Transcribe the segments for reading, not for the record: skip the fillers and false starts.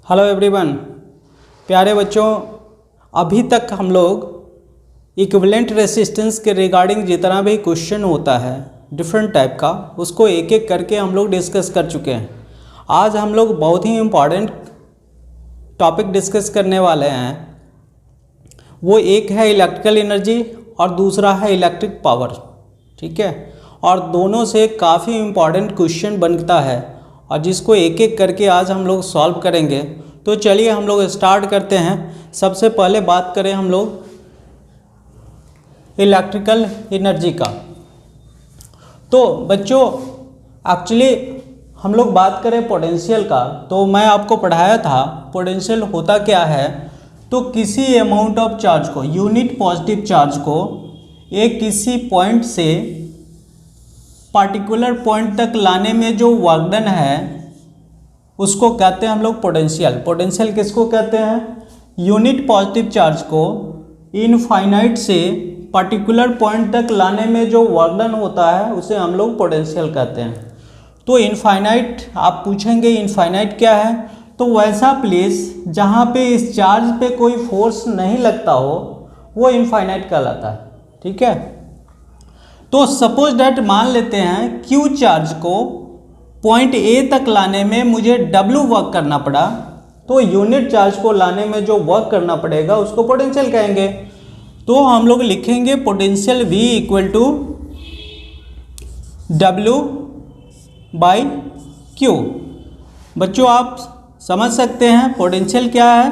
Hello everyone, प्यारे बच्चों, अभी तक हम लोग इक्विवेलेंट रेसिस्टेंस के रिगार्डिंग जितना भी क्वेश्चन होता है डिफरेंट टाइप का, उसको एक एक करके हम लोग डिस्कस कर चुके हैं। आज हम लोग बहुत ही इम्पॉर्टेंट टॉपिक डिस्कस करने वाले हैं। वो एक है इलेक्ट्रिकल एनर्जी और दूसरा है इलेक्ट्रिक पावर, ठीक है। और दोनों से काफ़ी इम्पॉर्टेंट क्वेश्चन बनता है और जिसको एक एक करके आज हम लोग सॉल्व करेंगे। तो चलिए हम लोग स्टार्ट करते हैं। सबसे पहले बात करें हम लोग इलेक्ट्रिकल एनर्जी का। तो बच्चों एक्चुअली हम लोग बात करें पोटेंशियल का, तो मैं आपको पढ़ाया था पोटेंशियल होता क्या है। तो किसी अमाउंट ऑफ चार्ज को, यूनिट पॉजिटिव चार्ज को एक किसी पॉइंट से पार्टिकुलर पॉइंट तक लाने में जो वर्क डन है उसको कहते हैं हम लोग पोटेंशियल। पोटेंशियल किसको कहते हैं? यूनिट पॉजिटिव चार्ज को इनफाइनाइट से पार्टिकुलर पॉइंट तक लाने में जो वर्क डन होता है उसे हम लोग पोटेंशियल कहते हैं। तो इनफाइनाइट, आप पूछेंगे इनफाइनाइट क्या है? तो वैसा प्लेस जहाँ पे इस चार्ज पे कोई फोर्स नहीं लगता हो वो इनफाइनाइट कहलाता है, ठीक है। तो सपोज डैट मान लेते हैं क्यू चार्ज को पॉइंट ए तक लाने में मुझे डब्ल्यू वर्क करना पड़ा, तो यूनिट चार्ज को लाने में जो वर्क करना पड़ेगा उसको पोटेंशियल कहेंगे। तो हम लोग लिखेंगे potential V equal to W by Q. बच्चों आप समझ सकते हैं पोटेंशियल क्या है।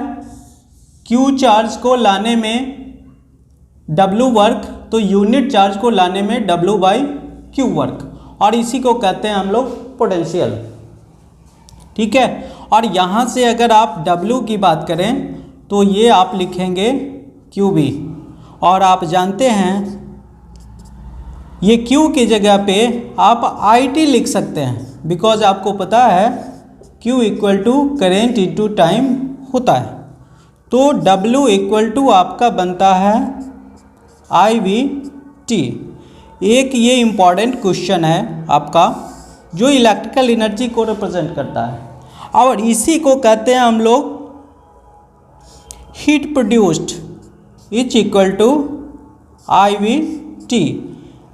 क्यू चार्ज को लाने में डब्ल्यू वर्क, तो यूनिट चार्ज को लाने में डब्ल्यू बाई क्यू वर्क, और इसी को कहते हैं हम लोग पोटेंशियल, ठीक है। और यहाँ से अगर आप डब्ल्यू की बात करें तो ये आप लिखेंगे क्यू बी, और आप जानते हैं ये क्यू की जगह पे आप आई टी लिख सकते हैं, बिकॉज आपको पता है Q equal to current into time होता है। तो डब्ल्यू इक्वल टू आपका बनता है आई वी टी। एक ये इम्पॉर्टेंट क्वेश्चन है आपका जो इलेक्ट्रिकल एनर्जी को रिप्रेजेंट करता है, और इसी को कहते हैं हम लोग heat produced is equal to I V T.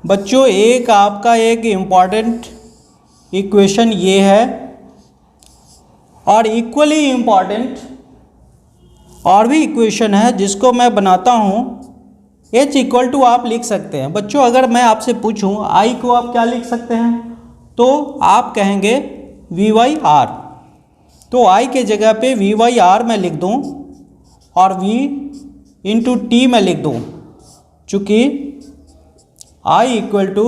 बच्चों एक आपका एक इम्पॉर्टेंट इक्वेशन ये है, और इक्वली इम्पॉर्टेंट और भी इक्वेशन है जिसको मैं बनाता हूँ। H इक्वल टू आप लिख सकते हैं। बच्चों अगर मैं आपसे पूछूं I को आप क्या लिख सकते हैं, तो आप कहेंगे वी वाई आर। तो I के जगह पे वी वाई आर मैं लिख दूं और V इंटू टी मैं लिख दूं, चूँकि I equal to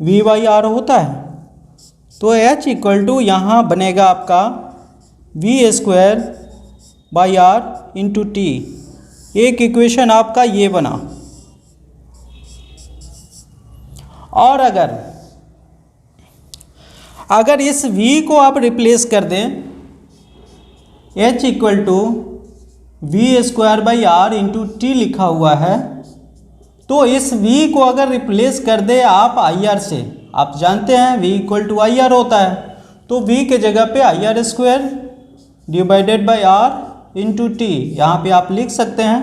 V by R होता है। तो H इक्वल टू यहाँ बनेगा आपका V square by R into T. एक इक्वेशन आपका ये बना। और अगर इस V को आप रिप्लेस कर दें, H equal to V square by R into T लिखा हुआ है, तो इस V को अगर रिप्लेस कर दे आप IR से, आप जानते हैं V इक्वल टू IR होता है, तो V के जगह पे IR square divided by R into T, यहाँ पे आप लिख सकते हैं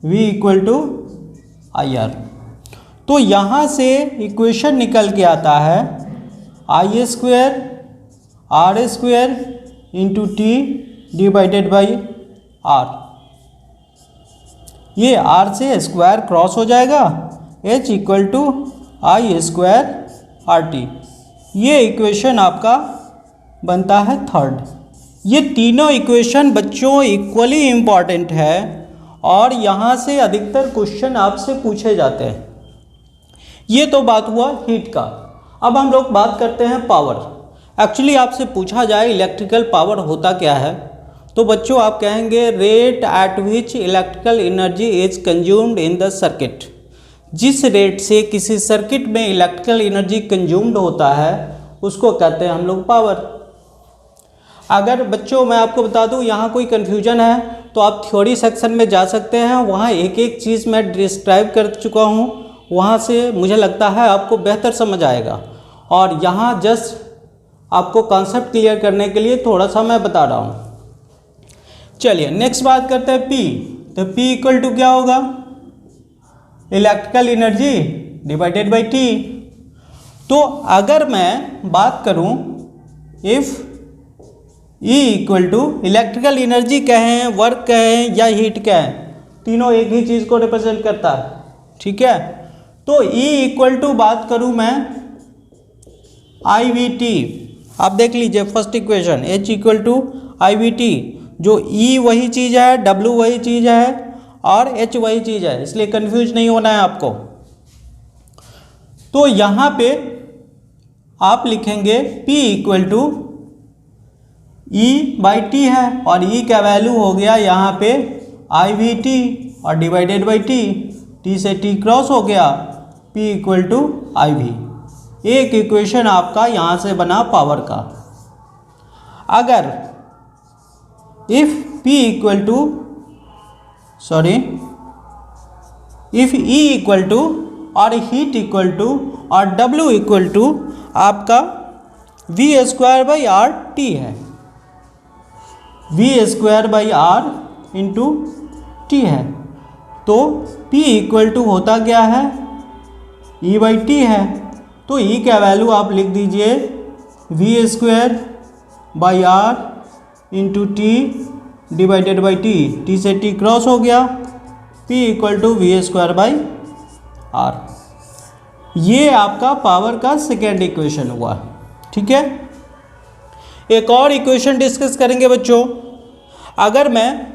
V इक्वल टू IR। तो यहाँ से इक्वेशन निकल के आता है I square R square into T divided by R. ये R से स्क्वायर क्रॉस हो जाएगा, H equal to I square R T. ये इक्वेशन आपका बनता है थर्ड। ये तीनों इक्वेशन बच्चों इक्वली इम्पॉर्टेंट है और यहाँ से अधिकतर क्वेश्चन आपसे पूछे जाते हैं। ये तो बात हुआ हीट का। अब हम लोग बात करते हैं पावर। एक्चुअली आपसे पूछा जाए इलेक्ट्रिकल पावर होता क्या है, तो बच्चों आप कहेंगे rate at which electrical energy is consumed in the circuit. जिस रेट से किसी सर्किट में इलेक्ट्रिकल एनर्जी कंज्यूम्ड होता है उसको कहते हैं हम लोग पावर। अगर बच्चों मैं आपको बता दूं यहाँ कोई कन्फ्यूजन है तो आप थ्योरी सेक्शन में जा सकते हैं, वहाँ एक एक चीज़ मैं डिस्क्राइब कर चुका हूँ, वहाँ से मुझे लगता है आपको बेहतर समझ आएगा। और यहाँ जस्ट आपको कॉन्सेप्ट क्लियर करने के लिए थोड़ा सा मैं बता रहा हूँ। चलिए नेक्स्ट बात करते हैं P। तो P इक्वल टू क्या होगा, electrical energy divided by T। तो अगर मैं बात करूं if E equal to electrical energy कहें, वर्क कहें या हीट कहें, तीनों एक ही चीज़ को रिप्रेजेंट करता है, ठीक है। तो E इक्वल टू बात करूं मैं IVT, आप देख लीजिए first equation H equal to IVT, जो E वही चीज़ है, W वही चीज़ है और H वही चीज़ है, इसलिए कंफ्यूज नहीं होना है आपको। तो यहाँ पे आप लिखेंगे P equal to E by T है और E का वैल्यू हो गया यहाँ पे IVT और डिवाइडेड बाई T से T क्रॉस हो गया, P इक्वल टू IV। एक इक्वेशन आपका यहाँ से बना पावर का। अगर if P equal to if E equal to और हीट इक्वल टू और W इक्वल टू आपका V square by R T है, V square by R into T है। तो P इक्वल टू होता क्या है, E बाई टी है। तो E का वैल्यू आप लिख दीजिए V square by R into T divided by T से T क्रॉस हो गया, P equal to V square by R. ये आपका पावर का सेकेंड इक्वेशन हुआ, ठीक है। एक और इक्वेशन डिस्कस करेंगे बच्चों। अगर मैं,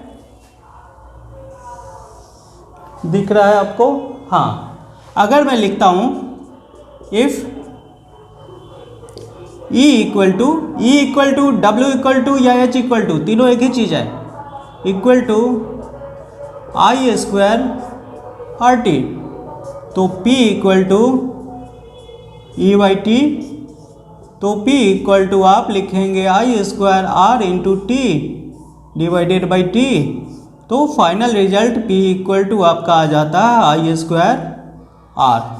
दिख रहा है आपको, हाँ, अगर मैं लिखता हूं if E equal to W equal to या H इक्वल टू, तीनों एक ही चीज़ है, equal to I square R T, तो P equal to E by T, तो P इक्वल टू आप लिखेंगे I square R into T divided by T. तो final result P equal to आपका आ जाता है I स्क्वायर आर।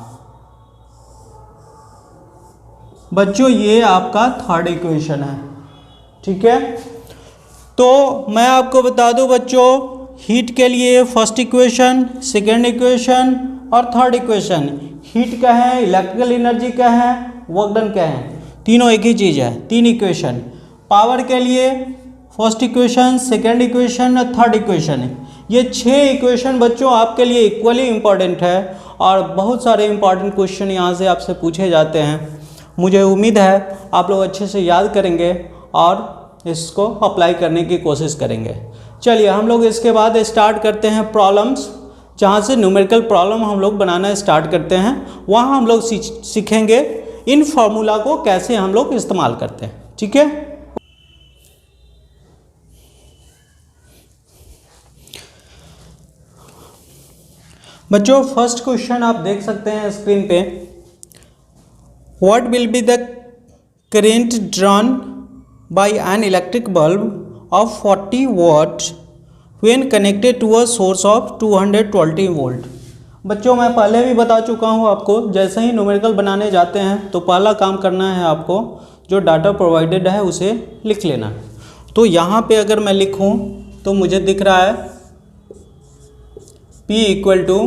बच्चों ये आपका थर्ड इक्वेशन है, ठीक है। तो मैं आपको बता दूं बच्चों, हीट के लिए फर्स्ट इक्वेशन, सेकेंड इक्वेशन और थर्ड इक्वेशन, हीट का है, इलेक्ट्रिकल एनर्जी का है, वर्क डन का है, तीनों एक ही चीज़ है, तीन इक्वेशन। पावर के लिए फर्स्ट इक्वेशन, सेकेंड इक्वेशन और थर्ड इक्वेशन, ये 6 इक्वेशन बच्चों आपके लिए इक्वली इम्पॉर्टेंट है और बहुत सारे इम्पॉर्टेंट क्वेश्चन यहाँ से आपसे पूछे जाते हैं। मुझे उम्मीद है आप लोग अच्छे से याद करेंगे और इसको अप्लाई करने की कोशिश करेंगे। चलिए हम लोग इसके बाद स्टार्ट करते हैं प्रॉब्लम्स, जहाँ से न्यूमेरिकल प्रॉब्लम हम लोग बनाना स्टार्ट करते हैं। वहाँ हम लोग सीखेंगे इन फार्मूला को कैसे हम लोग इस्तेमाल करते हैं, ठीक है। बच्चों फर्स्ट क्वेश्चन आप देख सकते हैं स्क्रीन पे, what will be the current drawn by an electric bulb of 40 watt when connected to a source of 220 volt. बच्चों मैं पहले भी बता चुका हूँ आपको, जैसे ही न्यूमेरिकल बनाने जाते हैं तो पहला काम करना है आपको, जो डाटा प्रोवाइडेड है उसे लिख लेना। तो यहाँ पे अगर मैं लिखूँ तो मुझे दिख रहा है P इक्वल टू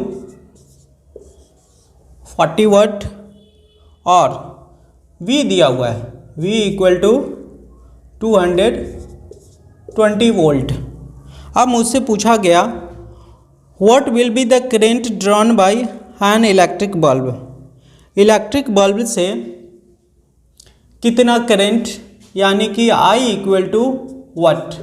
40 वाट और V दिया हुआ है, V इक्वल टू 220 वोल्ट। अब मुझसे पूछा गया what will be the current drawn by an electric bulb. Electric bulb से कितना करंट, यानी कि I इक्वल टू वाट।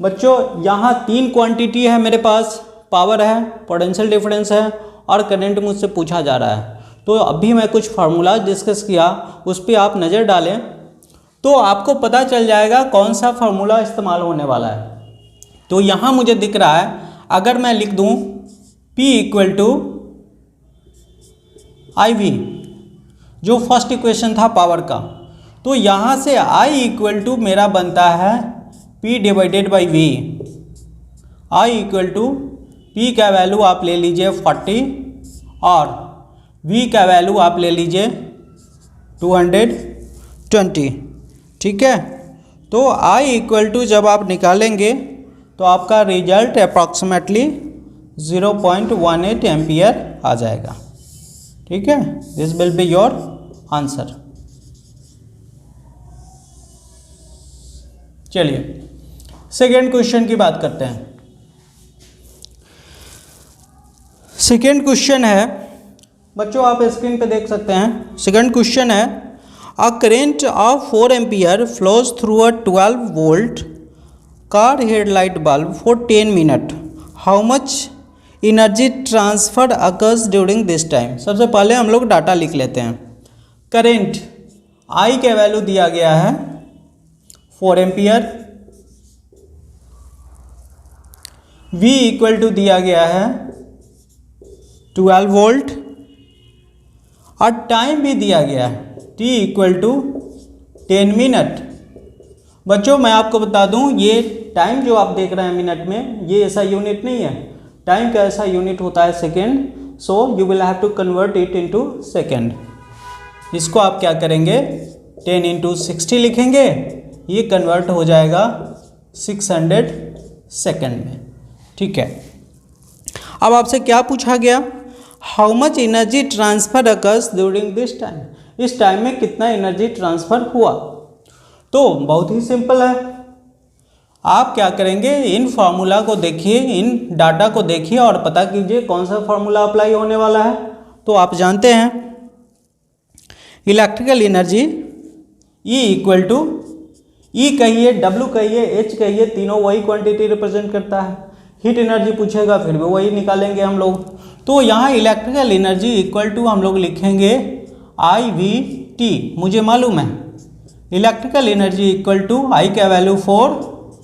बच्चों यहाँ 3 क्वांटिटी है मेरे पास, पावर है, पोटेंशियल डिफरेंस है और करंट मुझसे पूछा जा रहा है। तो अभी मैं कुछ फार्मूला डिस्कस किया, उस पर आप नज़र डालें तो आपको पता चल जाएगा कौन सा फार्मूला इस्तेमाल होने वाला है। तो यहाँ मुझे दिख रहा है, अगर मैं लिख दूँ P इक्वल टू IV, जो फर्स्ट इक्वेशन था पावर का, तो यहाँ से I इक्वल टू मेरा बनता है P divided by V। I equal to P का वैल्यू आप ले लीजिए 40 और V का वैल्यू आप ले लीजिए 220, ठीक है। तो I इक्वल टू जब आप निकालेंगे तो आपका रिजल्ट अप्रॉक्सीमेटली 0.18 एम्पियर आ जाएगा। ठीक है, this will be your answer. चलिए सेकेंड क्वेश्चन की बात करते हैं। सेकेंड क्वेश्चन है, बच्चों आप स्क्रीन पे देख सकते हैं। सेकेंड क्वेश्चन है, a current of 4 ampere flows through a 12 volt car headlight bulb for 10 minute, how much energy transfer occurs during this time. सबसे पहले हम लोग डाटा लिख लेते हैं। करेंट आई का वैल्यू दिया गया है 4 एम्पियर, V इक्वल टू दिया गया है 12 वोल्ट और टाइम भी दिया गया है T इक्वल टू 10 मिनट। बच्चों मैं आपको बता दूं, ये टाइम जो आप देख रहे हैं मिनट में, ये ऐसा यूनिट नहीं है। टाइम का ऐसा यूनिट होता है second, so you will have to convert it into second. इसको आप क्या करेंगे, 10 इंटू 60 लिखेंगे, ये कन्वर्ट हो जाएगा 600 सेकेंड में। ठीक है, अब आपसे क्या पूछा गया, how much energy transfer occurs during this time. इस टाइम में कितना एनर्जी ट्रांसफर हुआ। तो बहुत ही सिंपल है, आप क्या करेंगे, इन फार्मूला को देखिए, इन डाटा को देखिए और पता कीजिए कौन सा फार्मूला अप्लाई होने वाला है। तो आप जानते हैं electrical energy E equal to, E कहिए, W कहिए, H कहिए, तीनों वही क्वांटिटी रिप्रेजेंट करता है। हीट एनर्जी पूछेगा फिर भी वही निकालेंगे हम लोग। तो यहाँ इलेक्ट्रिकल एनर्जी इक्वल टू हम लोग लिखेंगे IVT। मुझे मालूम है electrical energy equal to I का वैल्यू 4,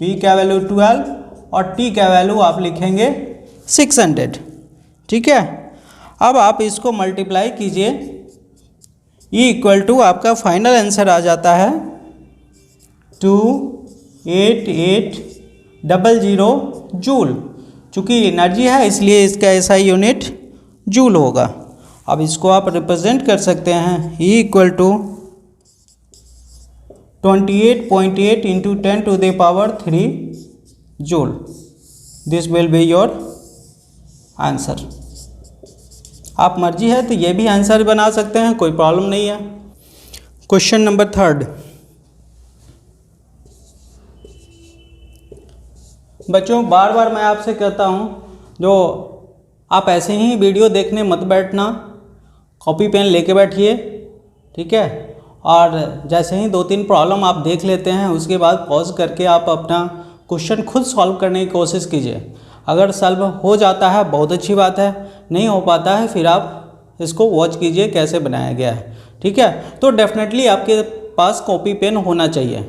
V का वैल्यू 12 और T का वैल्यू आप लिखेंगे 600। ठीक है, अब आप इसको मल्टीप्लाई कीजिए, E इक्वल टू आपका फाइनल आंसर आ जाता है 28800 जूल। चूँकि एनर्जी है इसलिए इसका ऐसा यूनिट जूल होगा। अब इसको आप रिप्रेजेंट कर सकते हैं, E equal to 28.8 into 10 to the power 3 joule. This will be your answer. आप मर्जी है तो ये भी आंसर बना सकते हैं, कोई प्रॉब्लम नहीं है। Question number 3। बच्चों बार बार मैं आपसे कहता हूँ, जो आप ऐसे ही वीडियो देखने मत बैठना, कॉपी पेन लेके बैठिए। ठीक है, और जैसे ही 2-3 प्रॉब्लम आप देख लेते हैं उसके बाद पॉज करके आप अपना क्वेश्चन खुद सॉल्व करने की कोशिश कीजिए। अगर सॉल्व हो जाता है बहुत अच्छी बात है, नहीं हो पाता है फिर आप इसको वॉच कीजिए कैसे बनाया गया है। ठीक है, तो डेफिनेटली आपके पास कॉपी पेन होना चाहिए।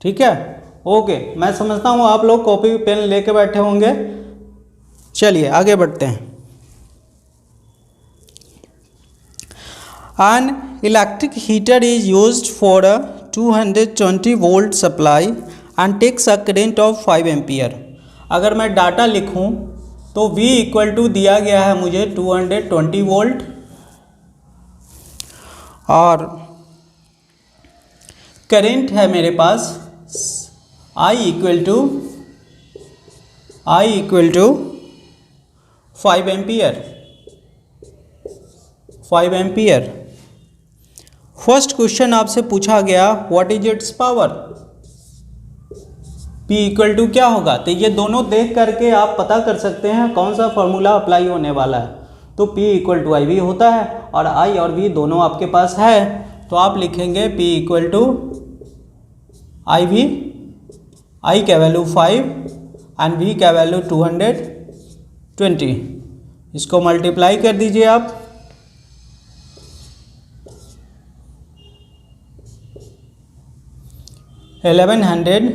ठीक है, ओके, मैं समझता हूँ आप लोग कॉपी पेन लेके बैठे होंगे। चलिए आगे बढ़ते हैं। An electric heater is used for a 220 volt supply and takes a current of 5 ampere. अगर मैं डाटा लिखूं तो V इक्वल टू दिया गया है मुझे 220 वोल्ट और करेंट है मेरे पास I equal to 5 ampere. First question आपसे पूछा गया what is its power, P equal to क्या होगा। तो ये दोनों देख करके आप पता कर सकते हैं कौन सा फॉर्मूला अप्लाई होने वाला है। तो P इक्वल टू IV होता है और I और V दोनों आपके पास है, तो आप लिखेंगे P equal to IV, I का वैल्यू 5 एंड V का वैल्यू 220। इसको मल्टीप्लाई कर दीजिए आप, $1100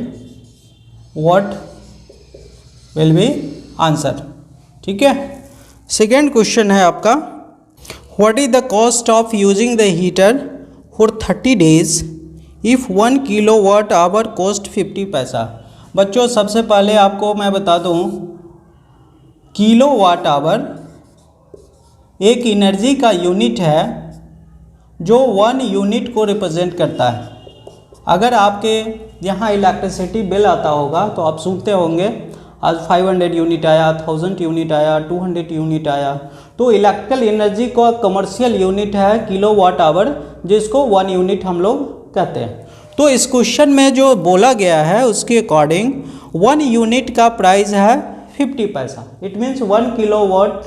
वॉट विल बी आंसर। ठीक है, सेकेंड क्वेश्चन है आपका what is the cost of using the heater for 30 days if 1 kilowatt our cost 50 पैसा। बच्चों सबसे पहले आपको मैं बता दूं, किलोवाट आवर एक एनर्जी का यूनिट है जो 1 यूनिट को रिप्रेजेंट करता है। अगर आपके यहाँ इलेक्ट्रिसिटी बिल आता होगा तो आप सुनते होंगे आज 500 यूनिट आया, 1000 यूनिट आया, 200 यूनिट आया। तो इलेक्ट्रिकल एनर्जी का कमर्शियल यूनिट है किलो वाट आवर, जिसको 1 यूनिट हम लोग कहते हैं। तो इस क्वेश्चन में जो बोला गया है उसके अकॉर्डिंग 1 यूनिट का प्राइस है 50 पैसा। It means 1 kilo watt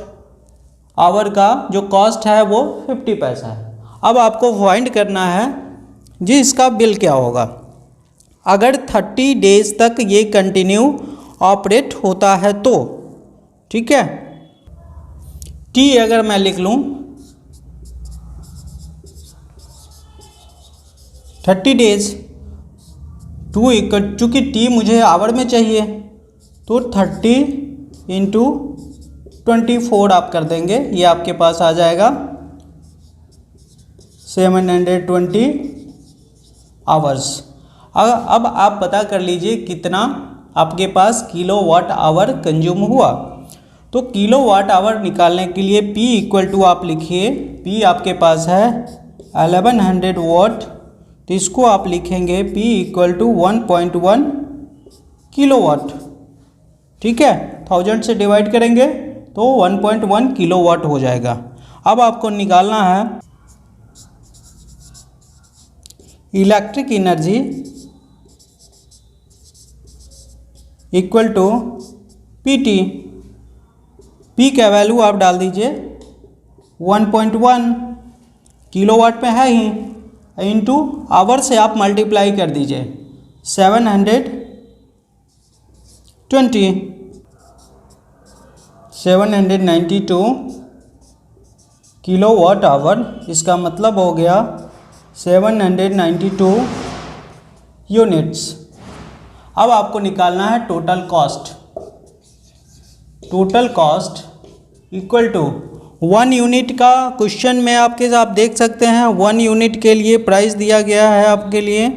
hour का जो कॉस्ट है वो 50 पैसा है। अब आपको फाइंड करना है जी इसका बिल क्या होगा अगर 30 डेज तक ये कंटिन्यू ऑपरेट होता है तो। ठीक है, टी अगर मैं लिख लूँ 30 डेज टू इक्वल, चूँकि टी मुझे आवर में चाहिए तो 30 इंटू 24 आप कर देंगे, ये आपके पास आ जाएगा 720 आवर्स। अब आप पता कर लीजिए कितना आपके पास किलो वाट आवर कंज्यूम हुआ। तो किलो वाट आवर निकालने के लिए P इक्वल टू आप लिखिए, P आपके पास है 1100 वाट, तो इसको आप लिखेंगे P equal to 1.1 kilowatt. ठीक है, 1000 से डिवाइड करेंगे तो 1.1 किलो वाट हो जाएगा। अब आपको निकालना है electric energy equal to PT। P का वैल्यू आप डाल दीजिए 1.1 किलोवाट में है ही, इंटू आवर से आप मल्टीप्लाई कर दीजिए 792 किलो वाट आवर। इसका मतलब हो गया 792 यूनिट्स। अब आपको निकालना है total cost. Total cost equal to 1 unit का क्वेश्चन में आप देख सकते हैं 1 यूनिट के लिए प्राइस दिया गया है आपके लिए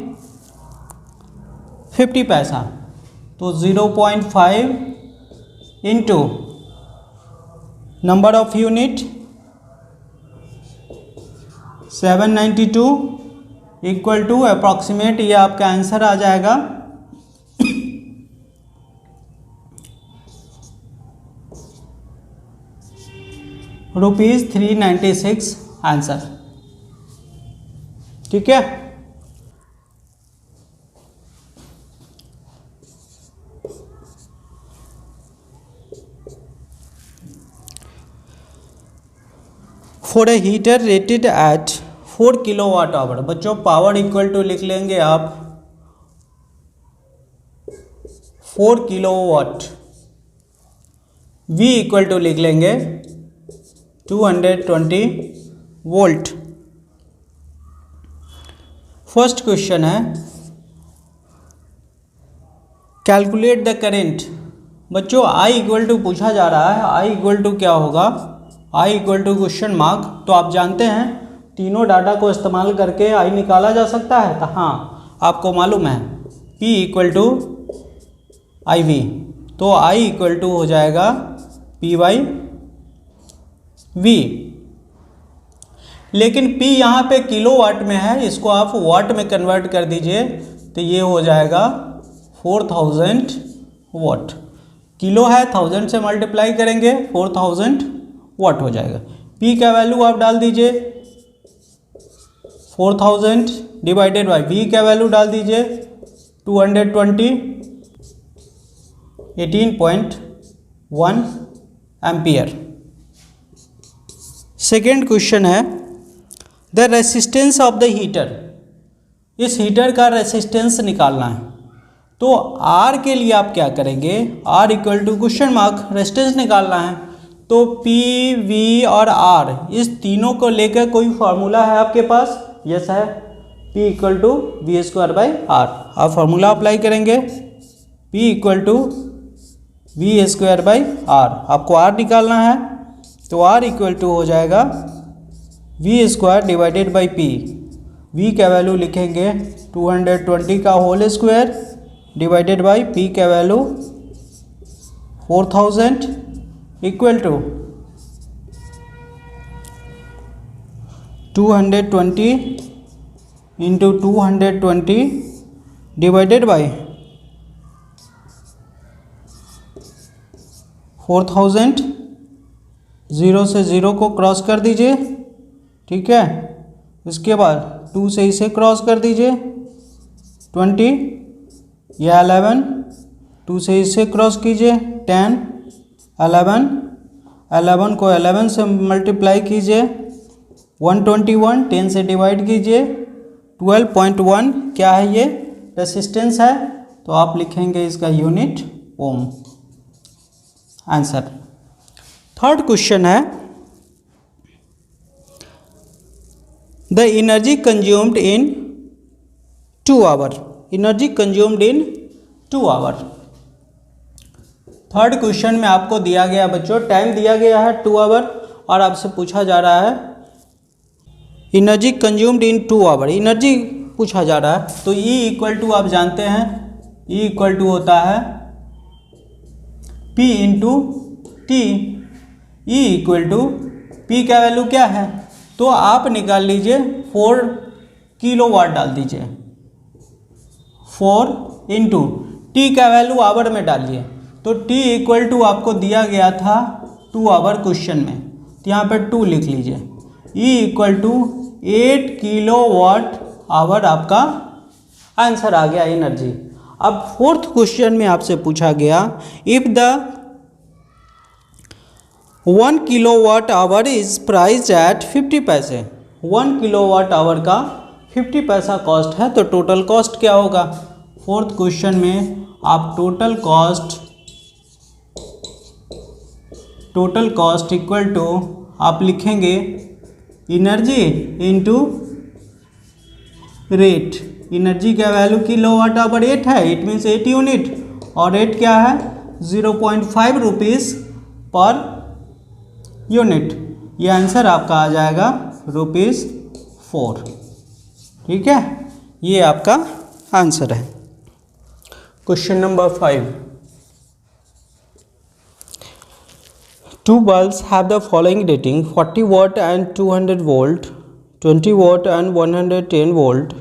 50 पैसा। तो 0.5 into number of unit 792 equal to approximate, ये आपका आंसर आ जाएगा ₹396 आंसर। ठीक है, for a heater rated at 4 kilo watt hour. बच्चों पावर इक्वल टू लिख लेंगे आप 4 kilo watt, V equal to लिख लेंगे 220 वोल्ट। फर्स्ट क्वेश्चन है कैलकुलेट द करेंट। बच्चों I इक्वल टू पूछा जा रहा है, I इक्वल टू क्या होगा, I equal to question mark. तो आप जानते हैं तीनों डाटा को इस्तेमाल करके I निकाला जा सकता है, तो हाँ आपको मालूम है P इक्वल टू IV। तो I इक्वल टू हो जाएगा P बाई V। लेकिन P यहाँ पे किलो वाट में है, इसको आप वाट में कन्वर्ट कर दीजिए तो ये हो जाएगा 4000 वाट। किलो है 1000 से मल्टीप्लाई करेंगे 4000 वाट हो जाएगा। P का वैल्यू आप डाल दीजिए 4000 डिवाइडेड बाई V का वैल्यू डाल दीजिए 220, 18.1 एम्पियर। सेकेंड क्वेश्चन है the resistance of the heater. इस हीटर का रेसिस्टेंस निकालना है। तो R के लिए आप क्या करेंगे, R equal to question mark, resistance निकालना है। तो P, V और R इस तीनों को लेकर कोई फार्मूला है आपके पास? यस है, P equal to V square by R। आप फार्मूला अप्लाई करेंगे P equal to V square by R। आपको R निकालना है तो R इक्वल टू हो जाएगा V square divided by P। V का वैल्यू लिखेंगे 220 का whole square divided by P का value 4000 equal to 220 into 220 divided by 4000, 0 से 0 को क्रॉस कर दीजिए, ठीक है। उसके बाद 2 से इसे क्रॉस कर दीजिए 20 या 11, 2 से इसे क्रॉस कीजिए 10, 11, 11 को 11 से मल्टीप्लाई कीजिए 121, 10 से डिवाइड कीजिए 12.1 क्या है ये रेसिस्टेंस है, तो आप लिखेंगे इसका unit ohm. Answer. Third question है the energy consumed in 2 hour, energy consumed in 2 hour. Third question में आपको दिया गया बच्चों, टाइम दिया गया है 2 आवर और आपसे पूछा जा रहा है energy consumed in 2 hour, energy पूछा जा रहा है। तो E इक्वल टू आप जानते हैं, E इक्वल टू होता है P into T. E equal to P का वैल्यू क्या है, तो आप निकाल लीजिए 4 किलोवाट डाल दीजिए, 4 इंटू टी का वैल्यू आवर में डालिए। तो T इक्वल टू आपको दिया गया था 2 आवर क्वेश्चन में, तो यहाँ पर 2 लिख लीजिए। E equal to 8 kilowatt hour आपका आंसर आ गया एनर्जी। अब फोर्थ क्वेश्चन में आपसे पूछा गया if the 1 kilowatt hour is priced at 50 पैसे, 1 किलोवाट आवर का 50 पैसा कॉस्ट है, तो टोटल कॉस्ट क्या होगा। फोर्थ क्वेश्चन में आप टोटल कॉस्ट इक्वल टू आप लिखेंगे एनर्जी इनटू रेट। एनर्जी का वैल्यू किलोवाट आवर 8 है, इट मीन्स 8 यूनिट, और रेट क्या है 0.5 रुपीज़ पर यूनिट। ये आंसर आपका आ जाएगा ₹4। ठीक है, ये आपका आंसर है। Question number 5, 2 bulbs have the following rating 40 watt and 200 volt, 20 watt and 110 volt.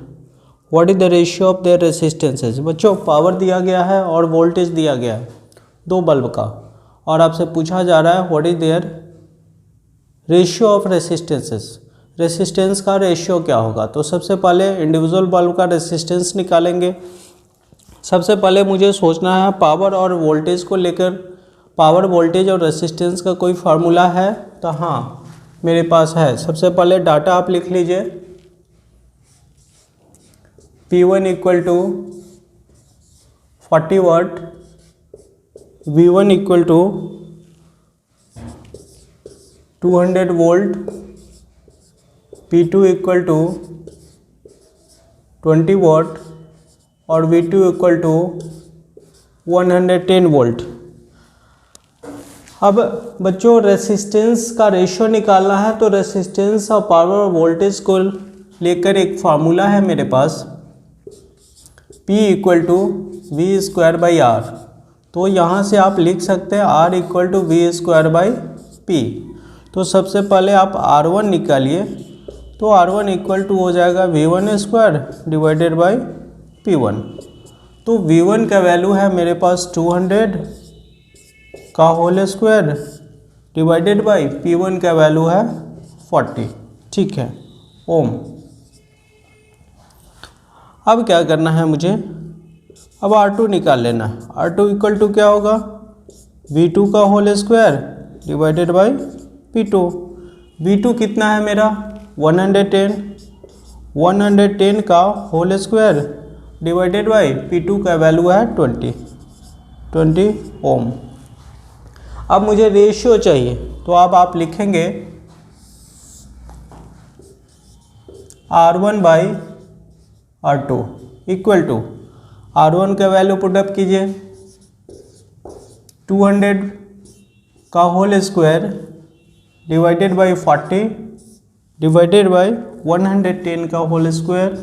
What is the ratio of their resistances? बच्चों पावर दिया गया है और वोल्टेज दिया गया है 2 बल्ब का, और आपसे पूछा जा रहा है what is their ratio of resistances, resistance का रेशियो क्या होगा। तो सबसे पहले इंडिविजुअल बल्ब का रेसिस्टेंस निकालेंगे। सबसे पहले मुझे सोचना है पावर और वोल्टेज को लेकर, पावर वोल्टेज और रेसिस्टेंस का कोई फार्मूला है, तो हाँ मेरे पास है। सबसे पहले डाटा आप लिख लीजिए, P1 equal to 40 watt, V1 equal to 200 volt, P2 equal to 20 watt और V2 इक्वल टू 110 वोल्ट। अब बच्चों रेसिस्टेंस का रेशियो निकालना है, तो रेसिस्टेंस और पावर और वोल्टेज को लेकर एक फार्मूला है मेरे पास, P equal to V square by R. तो यहाँ से आप लिख सकते हैं R equal to V square by P. तो सबसे पहले आप R1 निकालिए, तो R1 इक्वल टू हो जाएगा V1 square divided by P1। तो V1 का वैल्यू है मेरे पास 200 का whole square divided by P1 का वैल्यू है 40। ठीक है, ओम। अब क्या करना है मुझे, अब R2 निकाल लेना है। R2 इक्वल टू क्या होगा V2 का whole square divided by P2। V2 कितना है मेरा 110, 110 का whole square divided by P2 का वैल्यू है 20 ओम। अब मुझे रेशियो चाहिए, तो अब आप लिखेंगे R1 by R2 equal to R1 का वैल्यू पुटअप कीजिए 200 का whole square divided by 40 divided by 110 का whole square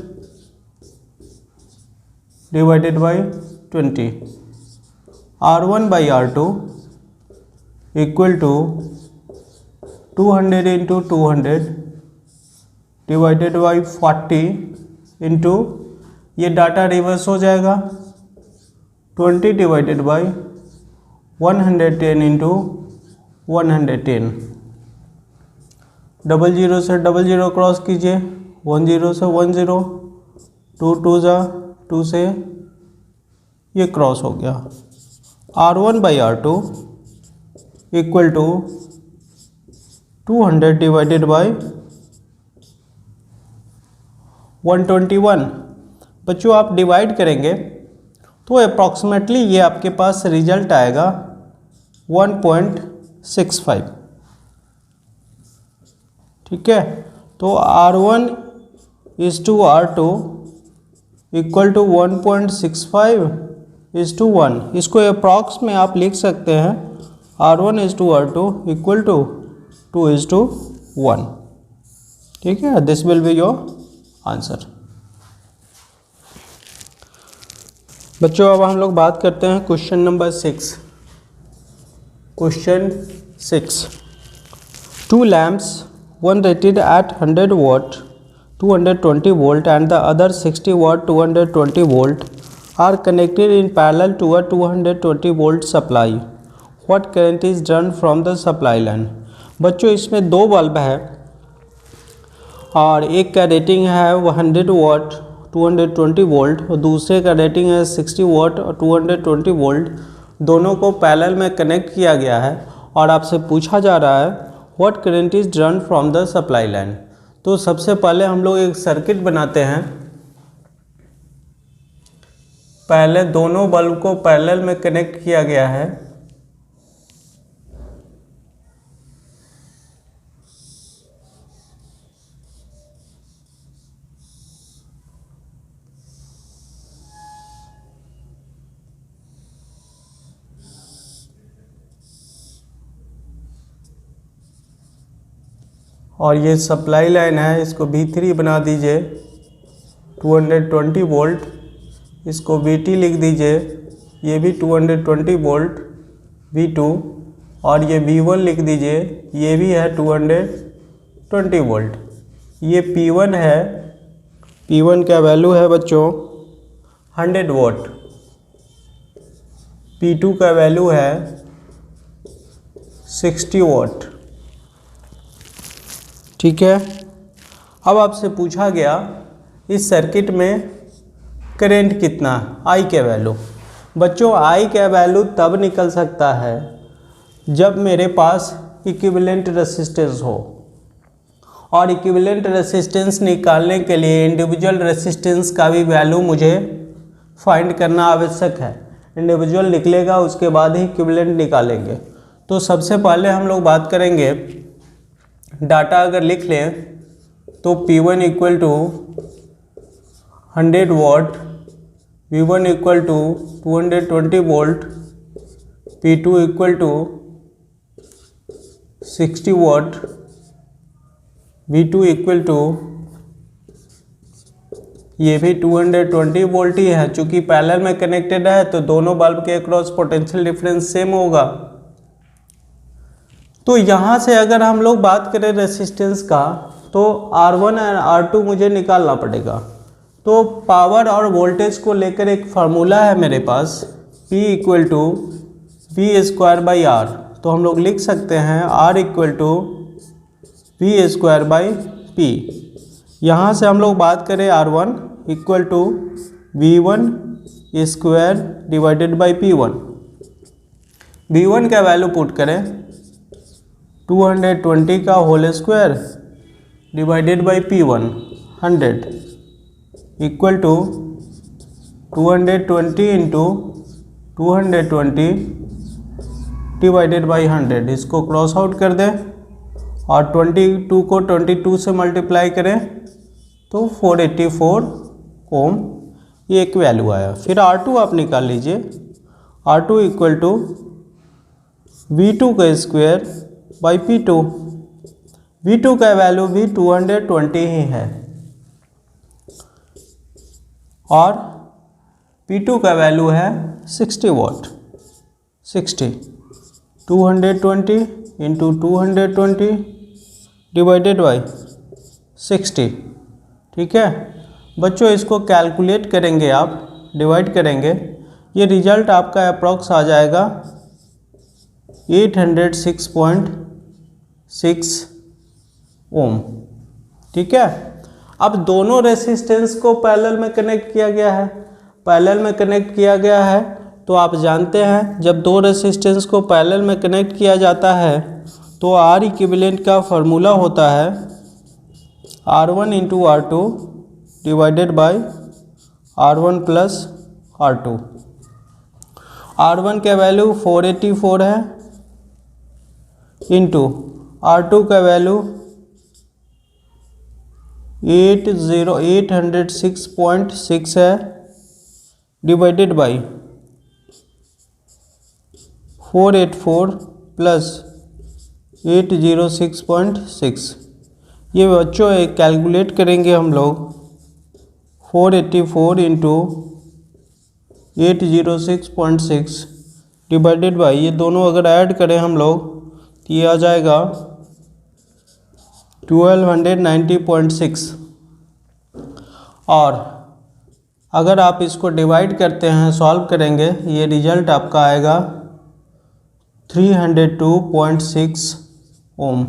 divided by 20। R1 by R2 equal to 200 into 200 divided by 40 into, ये डाटा रिवर्स हो जाएगा 20 डिवाइडेड बाई 110 इंटू 110, 00 से 00 cross कीजिए, 10 से 10, 2 2 जा 2 से ये क्रॉस हो गया। R1/R2 equal to 200 divided by 121। बच्चों आप डिवाइड करेंगे तो अप्रॉक्सीमेटली ये आपके पास रिजल्ट आएगा 1.65। ठीक है, तो R1:R2 इक्वल टू 1.65:1। इसको अप्रॉक्स में आप लिख सकते हैं R1:R2 इक्वल टू 2:1। ठीक है, this will be your answer. बच्चों अब हम लोग बात करते हैं question number 6। Question 6, 2 lamps, one rated at 100 watt 220 volt and the other 60 watt 220 volt are connected in parallel to a 220 volt supply. What current is drawn from the supply line? बच्चों इसमें दो बल्ब है और एक का rating है 100 वाट 220 volt और दूसरे का रेटिंग है 60 वाट और 220 वोल्ट। दोनों को पैरेलल में कनेक्ट किया गया है और आपसे पूछा जा रहा है what current is drawn from the supply line. तो सबसे पहले हम लोग एक सर्किट बनाते हैं। पहले दोनों बल्ब को पैरेलल में कनेक्ट किया गया है। और ये सप्लाई लाइन है, इसको V3 बना दीजिए 220 वोल्ट, इसको VT लिख दीजिए, ये भी 220 वोल्ट V2 और ये V1 लिख दीजिए, ये भी है 220 वोल्ट। ये P1 है, P1 का वैल्यू है बच्चों 100 वोल्ट, P2 का वैल्यू है 60 वोल्ट। ठीक है, अब आपसे पूछा गया इस सर्किट में करंट कितना, I का वैल्यू। बच्चों I का वैल्यू तब निकल सकता है जब मेरे पास इक्विवेलेंट रेसिस्टेंस हो, और इक्विवेलेंट रेसिस्टेंस निकालने के लिए इंडिविजुअल रेसिस्टेंस का भी वैल्यू मुझे फाइंड करना आवश्यक है। इंडिविजुअल निकलेगा उसके बाद ही इक्विवेलेंट निकालेंगे। तो सबसे पहले हम लोग बात करेंगे, डाटा अगर लिख लें तो P1 equal to 100 watt, V1 equal to 220 volt, P2 equal to 60 watt, V2 equal to ये भी 220 वोल्ट ही है। चूँकि पैरेलल में कनेक्टेड है तो दोनों बल्ब के अक्रॉस पोटेंशियल डिफरेंस सेम होगा। तो यहाँ से अगर हम लोग बात करें रेसिस्टेंस का तो R1 और R2 मुझे निकालना पड़ेगा। तो पावर और वोल्टेज को लेकर एक फार्मूला है मेरे पास, P इक्वल टू V²/R। तो हम लोग लिख सकते हैं R इक्वल टू V²/P। यहाँ से हम लोग बात करें R1 equal to V1² divided by P1। V1 का वैल्यू पुट करें 220 का whole square divided by P1 100 equal to 220 into 220 divided by 100। इसको क्रॉस आउट कर दें और 22 को 22 से मल्टीप्लाई करें तो 484 ओम, ये एक वैल्यू आया। फिर R2 आप निकाल लीजिए, R2 इक्वल टू V2 का स्क्वायर बाई P2। V2 का वैल्यू भी 220 ही है और P2 का वैल्यू है 60 वाट। 60 220 इंटू 220 डिवाइडेड बाई 60। ठीक है बच्चों, इसको कैलकुलेट करेंगे आप, डिवाइड करेंगे, ये रिजल्ट आपका अप्रॉक्स आ जाएगा 806.6 ओम। ठीक है, अब दोनों रेसिस्टेंस को पैरेलल में कनेक्ट किया गया है। पैरेलल में कनेक्ट किया गया है तो आप जानते हैं जब दो रेसिस्टेंस को पैरेलल में कनेक्ट किया जाता है तो आर इक्विवेलेंट का फार्मूला होता है R1 into R2 divided by R1 plus R2। R1 का वैल्यू 484 है इंटू R2 का वैल्यू 806.6 है डिवाइडेड बाई 484 प्लस 806.6। ये बच्चों एक कैलकुलेट करेंगे हम लोग 484 इंटू 806.6 डिवाइडेड बाई, ये दोनों अगर ऐड करें हम लोग तो ये आ जाएगा 1290.6। और अगर आप इसको डिवाइड करते हैं, सॉल्व करेंगे, ये रिजल्ट आपका आएगा 302.6 ओम।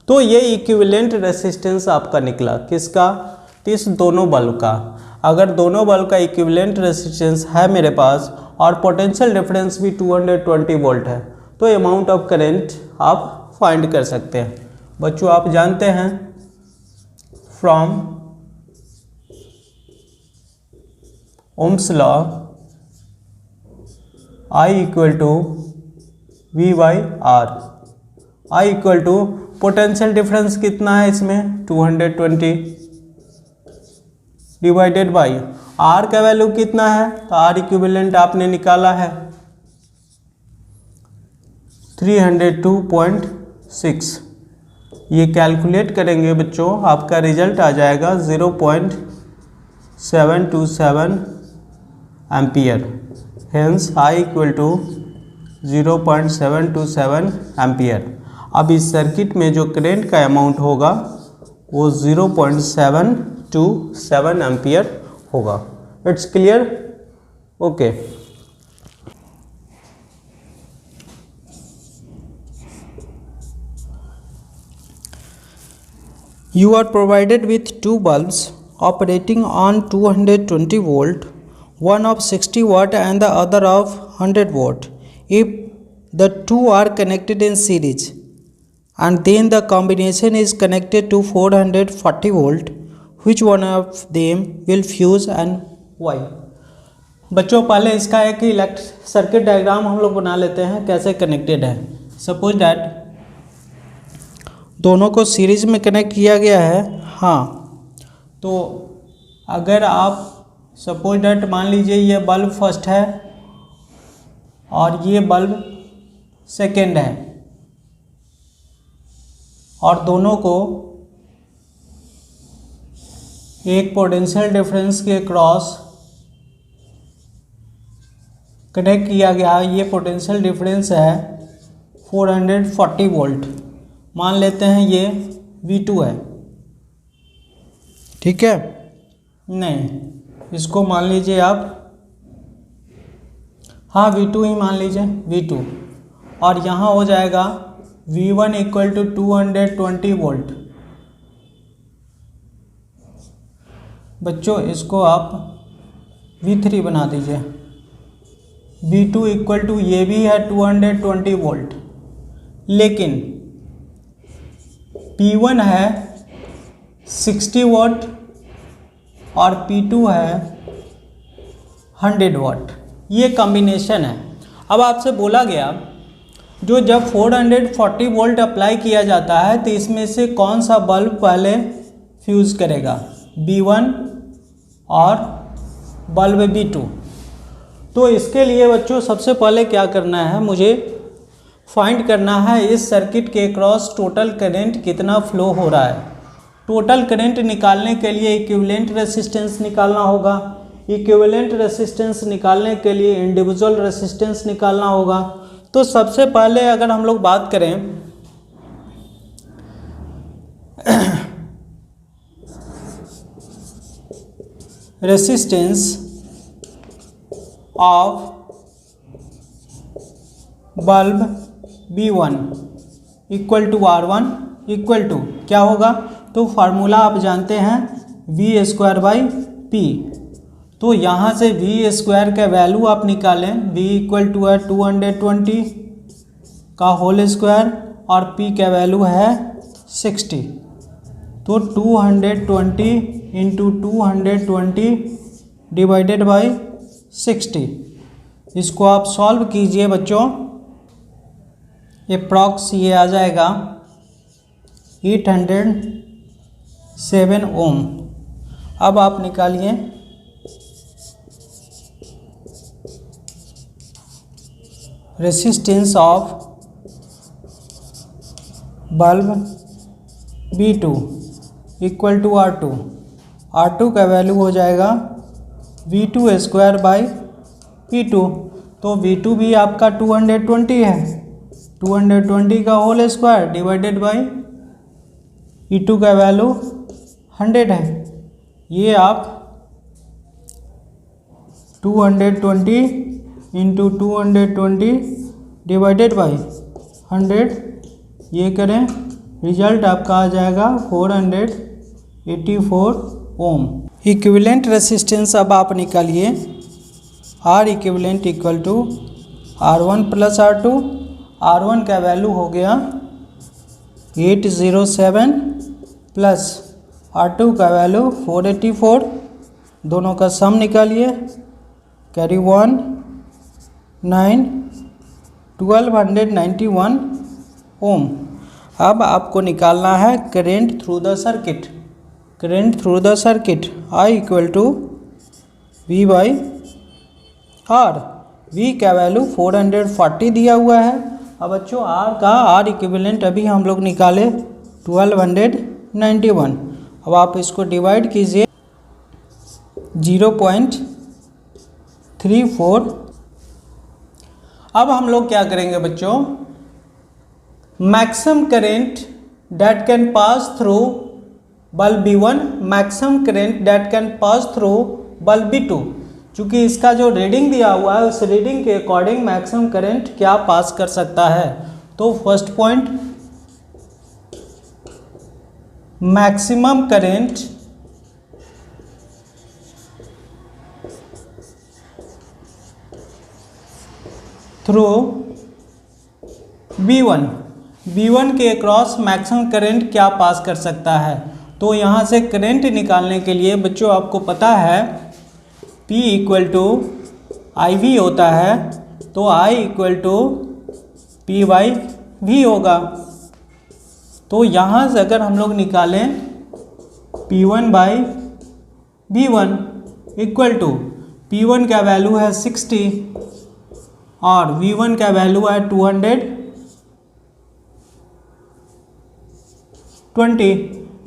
तो ये इक्विवेलेंट रेसिस्टेंस आपका निकला किसका? इस दोनों बल्ब का। अगर दोनों बल्ब का इक्विवेलेंट रेसिस्टेंस है मेरे पास और पोटेंशियल डिफरेंस भी 220 वोल्ट है तो अमाउंट ऑफ करंट आप फाइंड कर सकते हैं। बच्चों आप जानते हैं from Ohm's law I equal to V by R. I equal to potential difference कितना है इसमें 220 डिवाइडेड बाई R का वैल्यू कितना है तो R इक्विवेलेंट आपने निकाला है 302.6। ये कैलकुलेट करेंगे बच्चों आपका रिजल्ट आ जाएगा 0.727 ampere. Hence I equal to 0.727 ampere. अब इस सर्किट में जो करंट का अमाउंट होगा वो 0.727 एम्पियर होगा। It's clear? Okay. You are provided with two bulbs operating on 220 volt, one of 60 watt and the other of 100 watt. If the two are connected in series and then the combination is connected to 440 volt, which one of them will fuse and why? बच्चों पहले इसका एक electric circuit diagram हम लोग बना लेते हैं कैसे कनेक्टेड है। सपोज डैट दोनों को सीरीज में कनेक्ट किया गया है। हाँ, तो अगर आप सपोज डैट मान लीजिए ये बल्ब फर्स्ट है और ये बल्ब सेकेंड है और दोनों को एक पोटेंशियल डिफरेंस के क्रॉस कनेक्ट किया गया। ये पोटेंशियल डिफरेंस है 440 वोल्ट। मान लेते हैं ये V2 है, ठीक है? नहीं, इसको मान लीजिए आप, हाँ V2 ही मान लीजिए V2। और यहाँ हो जाएगा V1 इक्वल टू 220 वोल्ट। बच्चों इसको आप V3 बना दीजिए। V2 इक्वल टू ये भी है 220 वोल्ट, लेकिन P1 है 60 वाट और P2 है 100 वाट। ये कॉम्बिनेशन है। अब आपसे बोला गया जो जब 440 वोल्ट अप्लाई किया जाता है तो इसमें से कौन सा बल्ब पहले फ्यूज़ करेगा, B1 और बल्ब B2। तो इसके लिए बच्चों सबसे पहले क्या करना है, मुझे फाइंड करना है इस सर्किट के क्रॉस टोटल करंट कितना फ्लो हो रहा है। टोटल करंट निकालने के लिए इक्विवेलेंट रेसिस्टेंस निकालना होगा। इक्विवेलेंट रेसिस्टेंस निकालने के लिए इंडिविजुअल रेसिस्टेंस निकालना होगा। तो सबसे पहले अगर हम लोग बात करें resistance of bulb B1 equal to R1 equal to क्या होगा, तो फार्मूला आप जानते हैं V²/P। तो यहाँ से V² का वैल्यू आप निकालें, V इक्वल टू है 220 का होल स्क्वायर और P का वैल्यू है 60। तो 220 इंटू 220 डिवाइडेड बाई 60, इसको आप सॉल्व कीजिए बच्चों, अप्रॉक्स ये आ जाएगा 807 ओम। अब आप निकालिए resistance of bulb B2 equal to R2। R2 का वैल्यू हो जाएगा V²/P2। तो V2 भी आपका 220 है, 220 का whole square divided by E2 का वैल्यू 100 है। ये आप 220 इंटू 220 डिवाइडेड बाई 100 ये करें, रिजल्ट आपका आ जाएगा 484 ओम। इक्विवेलेंट रेसिस्टेंस अब आप निकालिए, R equivalent equal to R1 plus R2। R1 का वैल्यू हो गया 807 प्लस R2 का वैल्यू 484, दोनों का सम निकालिए, कैरी 1 9 1291 ओम। अब आपको निकालना है current through the circuit. Current through the circuit I equal to V/R। V का वैल्यू 440 दिया हुआ है। अब बच्चों R इक्विवेलेंट अभी हम लोग निकाले 1291। अब आप इसको डिवाइड कीजिए 0.34। अब हम लोग क्या करेंगे बच्चों, maximum current that can pass through bulb B1, maximum current that can pass through bulb B2। चूँकि इसका जो रीडिंग दिया हुआ है उस रीडिंग के अकॉर्डिंग मैक्सिमम करंट क्या पास कर सकता है। तो first point, maximum current through B1 के अक्रॉस मैक्सिमम करंट क्या पास कर सकता है। तो यहाँ से करंट निकालने के लिए बच्चों आपको पता है P इक्वल टू IV होता है, तो I इक्वल टू P/V होगा। तो यहाँ से अगर हम लोग निकालें P1/V1 इक्वल टू P1 का वैल्यू है 60 और V1 का वैल्यू है 220,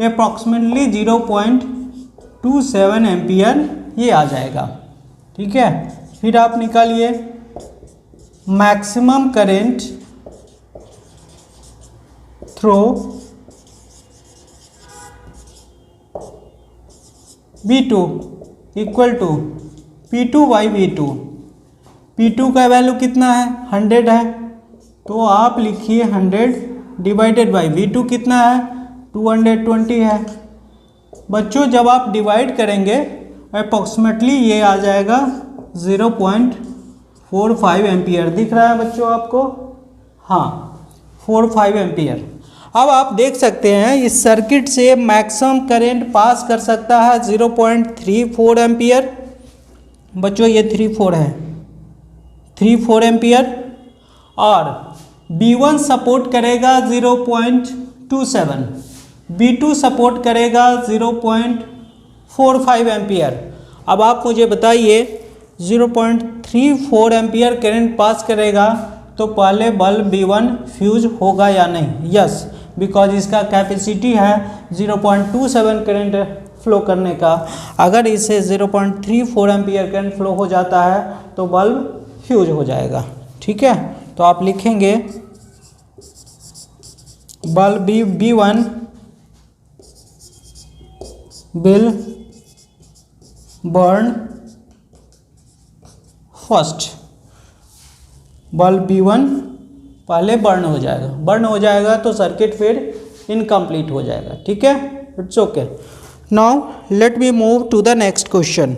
अप्रॉक्सीमेटली 0.27 एम्पियर ये आ जाएगा। ठीक है, फिर आप निकालिए maximum current through B2 equal to P2/V2। P2 का वैल्यू कितना है, 100 है, तो आप लिखिए 100 डिवाइडेड बाई V2 कितना है, 220 है। बच्चों जब आप डिवाइड करेंगे अप्रॉक्सीमेटली ये आ जाएगा 0.45 एम्पियर। दिख रहा है बच्चों आपको, हाँ 45 एम्पियर। अब आप देख सकते हैं इस सर्किट से मैक्सिमम करंट पास कर सकता है 0.34 एम्पियर। बच्चों ये 34 एम्पियर और B1 सपोर्ट करेगा 0.27, B2 सपोर्ट करेगा 0.45 एम्पियर। अब आप मुझे बताइए 0.34 एम्पियर करंट पास करेगा तो पहले बल्ब B1 फ्यूज होगा या नहीं। यस, बिकॉज इसका कैपेसिटी है 0.27 करंट फ्लो करने का। अगर इसे 0.34 एम्पियर करंट फ्लो हो जाता है तो बल्ब फ्यूज हो जाएगा। ठीक है, तो आप लिखेंगे bulb B1 will burn first। Bulb B1 पहले बर्न हो जाएगा, बर्न हो जाएगा तो सर्किट फिर इनकम्प्लीट हो जाएगा। ठीक है, it's okay. Now let me move to the next question.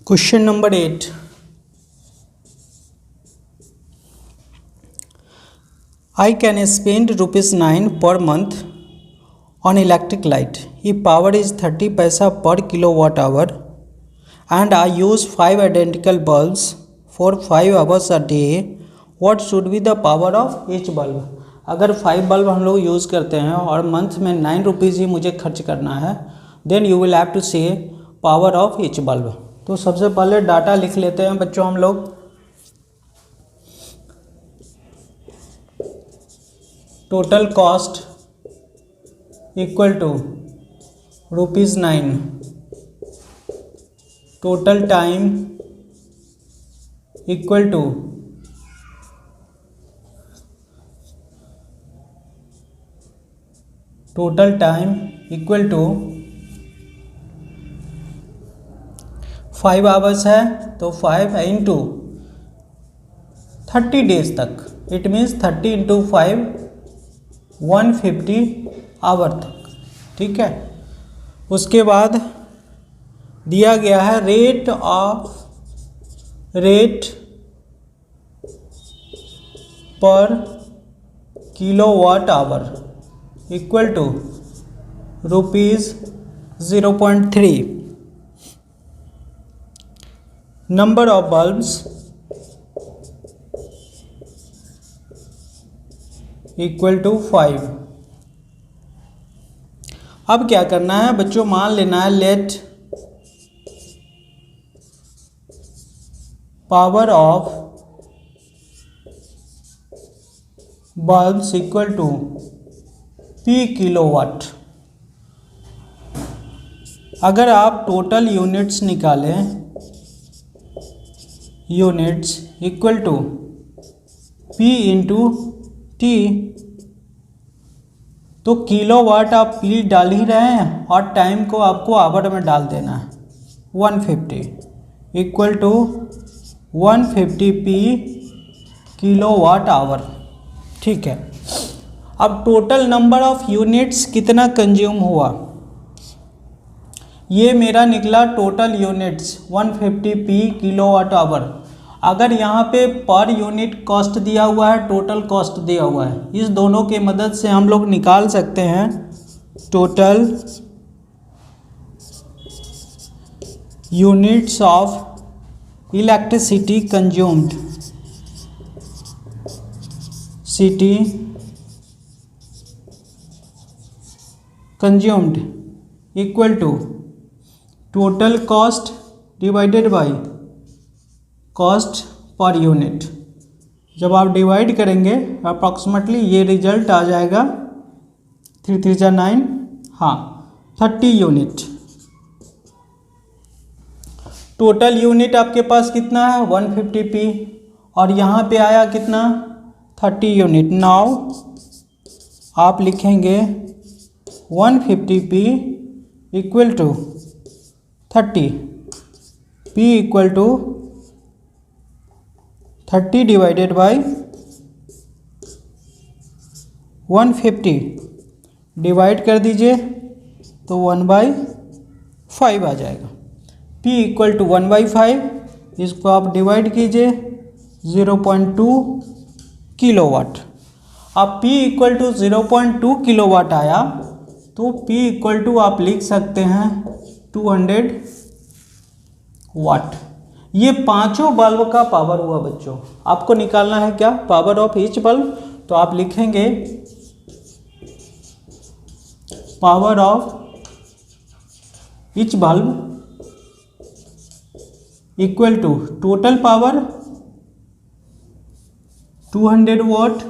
Question number 8। I can spend ₹9 per month on electric light if power is 30 paisa per kilowatt hour and I use 5 identical bulbs for 5 hours a day. What should be the power of each bulb? अगर 5 bulb हम लोग use करते हैं और month में 9 rupees ही मुझे खर्च करना है, then you will have to say power of each bulb. तो सबसे पहले डाटा लिख लेते हैं बच्चों हम लोग। Total cost equal to ₹9। Total time equal to total time equal to 5 hours है तो 5 इंटू 30 डेज तक, इट मीन्स 30 इंटू 5 150 आवर तक। ठीक है, उसके बाद दिया गया है rate per kilowatt hour equal to ₹0.3। Number of bulbs equal to 5। अब क्या करना है बच्चों, मान लेना है let power of bulbs equal to P kilowatt. अगर आप टोटल यूनिट्स निकालें, units equal to P into T, तो किलोवाट आप P डाल ही रहे हैं और टाइम को आपको आवर में डाल देना है। 150 equal to 150 P kilowatt hour. ठीक है, अब टोटल नंबर ऑफ यूनिट्स कितना कंज्यूम हुआ, ये मेरा निकला total units 150 P kilowatt hour. अगर यहाँ पे पर यूनिट कॉस्ट दिया हुआ है, टोटल कॉस्ट दिया हुआ है, इस दोनों के मदद से हम लोग निकाल सकते हैं total units of electricity consumed, city consumed equal to total cost divided by cost per unit. जब आप डिवाइड करेंगे अप्रॉक्सीमेटली ये रिजल्ट आ जाएगा 3 3 जा 9, हाँ 30 यूनिट। टोटल यूनिट आपके पास कितना है 150 P और यहाँ पे आया कितना 30 यूनिट। नाउ आप लिखेंगे 150 P equal to 30, P equal to 30 divided by 150, divide कर दीजिए तो 1/5 आ जाएगा। P इक्वल टू 1/5, इसको आप डिवाइड कीजिए 0.2 किलोवाट। अब P इक्वल टू 0.2 किलोवाट आया तो P इक्वल टू आप लिख सकते हैं 200 वाट। ये पांचों बल्ब का पावर हुआ बच्चों। आपको निकालना है क्या पावर ऑफ ईच बल्ब, तो आप लिखेंगे power of each bulb equal to total power 200 watt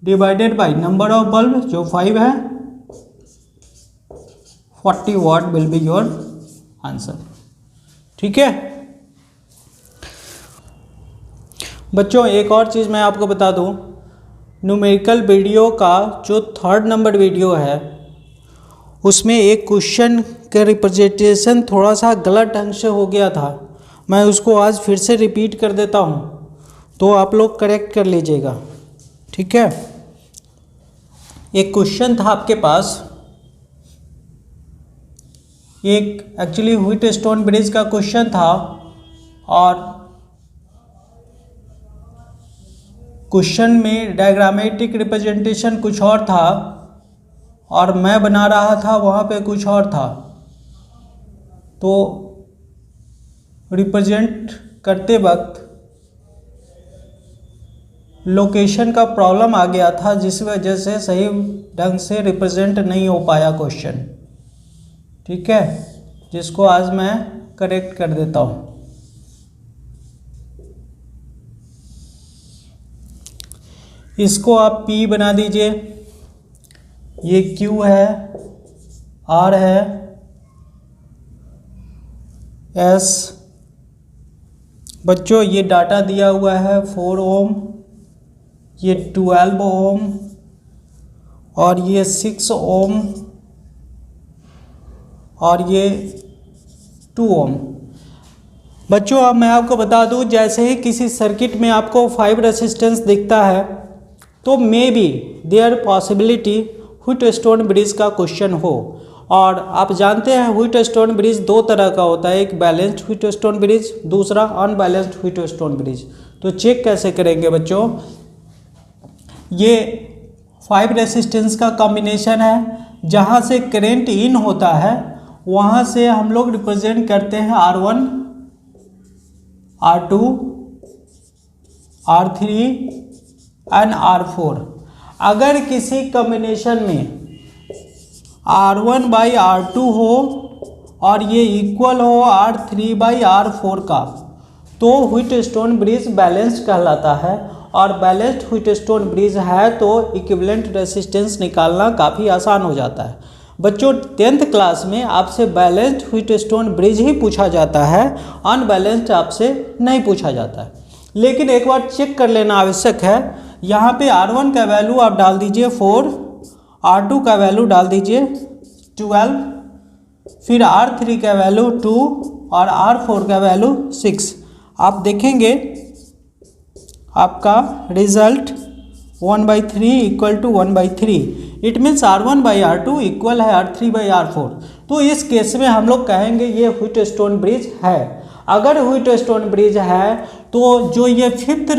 divided by number of bulb जो 5 है, 40 watt will be your answer. ठीक है बच्चों, एक और चीज़ मैं आपको बता दूं, न्यूमेरिकल वीडियो का जो 3rd नंबर वीडियो है उसमें एक क्वेश्चन का रिप्रेजेंटेशन थोड़ा सा गलत ढंग से हो गया था। मैं उसको आज फिर से रिपीट कर देता हूं तो आप लोग करेक्ट कर लीजिएगा। ठीक है। एक क्वेश्चन था आपके पास, एक एक्चुअली व्हीटस्टोन ब्रिज का क्वेश्चन था और क्वेश्चन में डायग्रामेटिक रिप्रेजेंटेशन कुछ और था और मैं बना रहा था वहाँ पे कुछ और था, तो रिप्रेजेंट करते वक्त लोकेशन का प्रॉब्लम आ गया था, जिस वजह से सही ढंग से रिप्रेजेंट नहीं हो पाया क्वेश्चन। ठीक है, जिसको आज मैं करेक्ट कर देता हूँ। इसको आप P बना दीजिए, ये Q है, R है, S। बच्चों ये डाटा दिया हुआ है 4 ओम, ये 12 ओम और ये 6 ओम और ये 2 ओम। बच्चों अब मैं आपको बता दूं, जैसे ही किसी सर्किट में आपको 5 रेसिस्टेंस दिखता है तो may be there possibility Wheatstone bridge का क्वेश्चन हो। और आप जानते हैं व्हीटस्टोन ब्रिज 2 तरह का होता है, एक बैलेंस्ड व्हीटस्टोन ब्रिज, दूसरा अनबैलेंस्ड व्हीटस्टोन ब्रिज। तो चेक कैसे करेंगे बच्चों, ये 5 रेसिस्टेंस का कॉम्बिनेशन है, जहाँ से करंट इन होता है वहाँ से हम लोग रिप्रेजेंट करते हैं R1, R2, R3 and R4। अगर किसी कॉम्बिनेशन में R1 बाई R2 हो और ये इक्वल हो R3 बाई R4 का, तो व्हीटस्टोन ब्रिज बैलेंस्ड कहलाता है। और बैलेंस्ड व्हीटस्टोन ब्रिज है तो इक्विवेलेंट रेसिस्टेंस निकालना काफ़ी आसान हो जाता है। बच्चों 10th क्लास में आपसे बैलेंस्ड व्हीटस्टोन ब्रिज ही पूछा जाता है, अनबैलेंस्ड आपसे नहीं पूछा जाता है। लेकिन एक बार चेक कर लेना आवश्यक है, यहाँ पे R1 का वैल्यू आप डाल दीजिए 4, R2 का वैल्यू डाल दीजिए 12, फिर R3 का वैल्यू 2 और R4 का वैल्यू 6। आप देखेंगे आपका result 1/3 equal to 1/3। It means R1 by R2 equal है R3 बाई R4। तो इस केस में हम लोग कहेंगे ये व्हीटस्टोन ब्रिज है। अगर व्हीटस्टोन ब्रिज है तो जो ये फिफ्थ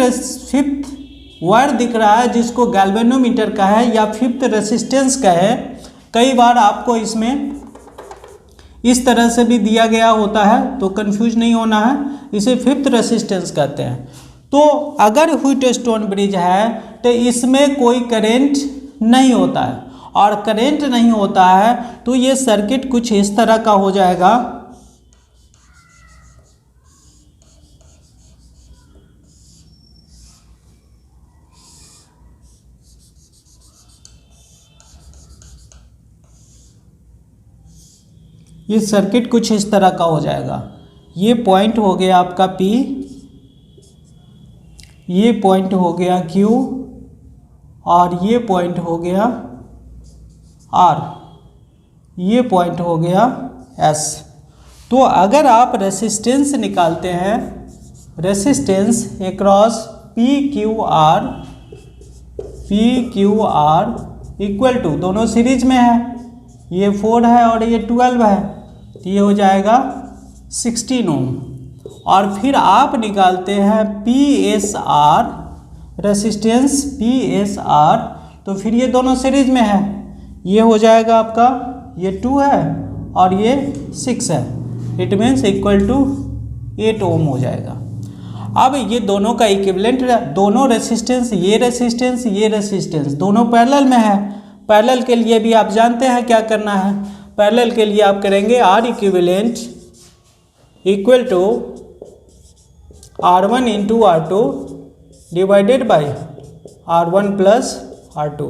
वायर दिख रहा है, जिसको गैल्वेनोमीटर का है या फिफ्थ रेसिस्टेंस का है, कई बार आपको इसमें इस तरह से भी दिया गया होता है, तो कंफ्यूज नहीं होना है, इसे फिफ्थ रेसिस्टेंस कहते हैं। तो अगर व्हीटस्टोन ब्रिज है तो इसमें कोई करंट नहीं होता है, और करंट नहीं होता है तो ये सर्किट कुछ इस तरह का हो जाएगा। ये सर्किट कुछ इस तरह का हो जाएगा। ये पॉइंट हो गया आपका P, ये पॉइंट हो गया Q और ये पॉइंट हो गया R, ये पॉइंट हो गया S। तो अगर आप रेसिस्टेंस निकालते हैं, resistance across PQR equal to, दोनों सीरीज में है, ये 4 है और ये 12 है, तो ये हो जाएगा 16 ओम। और फिर आप निकालते हैं PSR, रेसिस्टेंस PSR, तो फिर ये दोनों सीरीज में है, ये हो जाएगा आपका, ये 2 है और ये 6 है, इट मीन्स इक्वल टू 8 ओम हो जाएगा। अब ये दोनों का इक्विवेलेंट, दोनों रेसिस्टेंस, ये रेसिस्टेंस दोनों पैरेलल में है। पैरेलल के लिए भी आप जानते हैं क्या करना है, पैरेलल के लिए आप करेंगे R equivalent equal to R1 into R2 divided by R1 plus R2।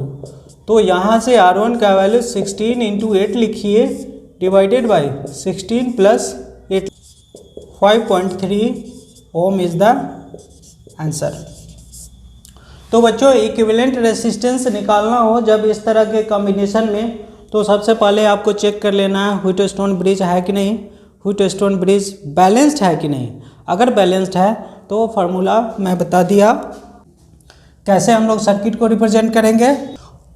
तो यहाँ से R1 का वैल्यू 16 इंटू 8 लिखिए, divided by 16 plus 8, 5.3 ohm is the answer. तो बच्चों इक्विवेलेंट रेसिस्टेंस निकालना हो जब इस तरह के कॉम्बिनेशन में, तो सबसे पहले आपको चेक कर लेना है व्हीटस्टोन ब्रिज है कि नहीं, व्हीटस्टोन ब्रिज बैलेंस्ड है कि नहीं। अगर बैलेंस्ड है तो फार्मूला मैं बता दिया, कैसे हम लोग सर्किट को रिप्रेजेंट करेंगे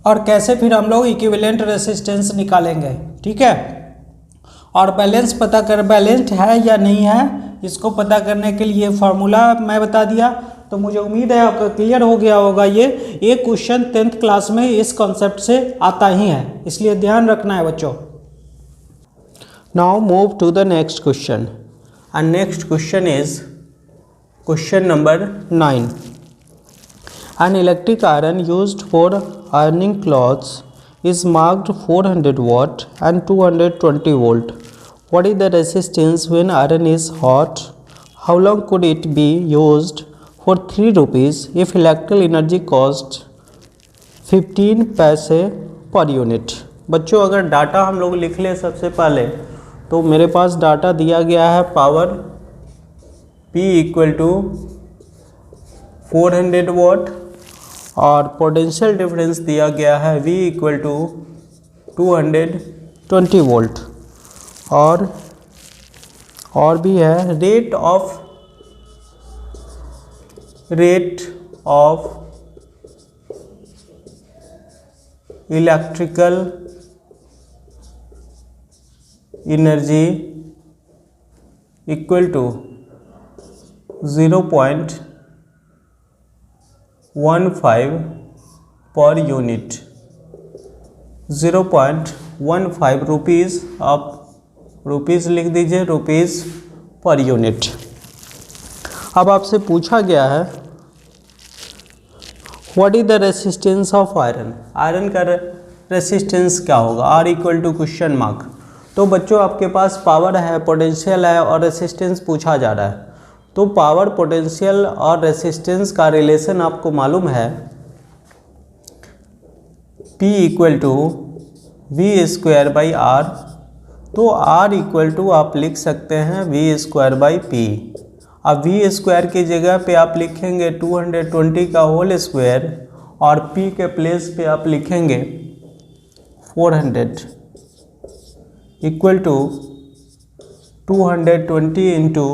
और कैसे फिर हम लोग इक्विवेलेंट रेसिस्टेंस निकालेंगे, ठीक है। और बैलेंस्ड है या नहीं है, इसको पता करने के लिए फार्मूला मैं बता दिया। तो मुझे उम्मीद है आपका क्लियर हो गया होगा। ये एक क्वेश्चन 10th क्लास में इस कॉन्सेप्ट से आता ही है, इसलिए ध्यान रखना है बच्चों। Now move to the next question and next question is question number 9। An electric iron used for ironing clothes is marked 400 watt and 220 volt. What is the resistance when iron is hot? How long could it be used for 3 rupees if electrical energy cost 15 पैसे per unit? बच्चों अगर data हम लोग लिख लें सबसे पहले, तो मेरे पास डाटा दिया गया है पावर P इक्वल टू 400 वाट और पोटेंशियल डिफरेंस दिया गया है V इक्वल टू 220 वोल्ट और भी है rate of electrical energy equal to 0.15 per unit. 0.15 rupees, आप रुपीज़ लिख दीजिए, रुपीज़ पर यूनिट। अब आपसे पूछा गया है what is the resistance of iron. Iron का रेसिस्टेंस क्या होगा, R equal to question mark. तो बच्चों आपके पास पावर है, पोटेंशियल है और रेसिस्टेंस पूछा जा रहा है। तो पावर, पोटेंशियल और रेसिस्टेंस का रिलेशन आपको मालूम है, P equal to V square by R. तो R इक्वल टू आप लिख सकते हैं वी स्क्वायर बाई पी। अब वी स्क्वायर की जगह पे आप लिखेंगे 220 का होल स्क्वायर और P के प्लेस पे आप लिखेंगे 400 equal to 220 into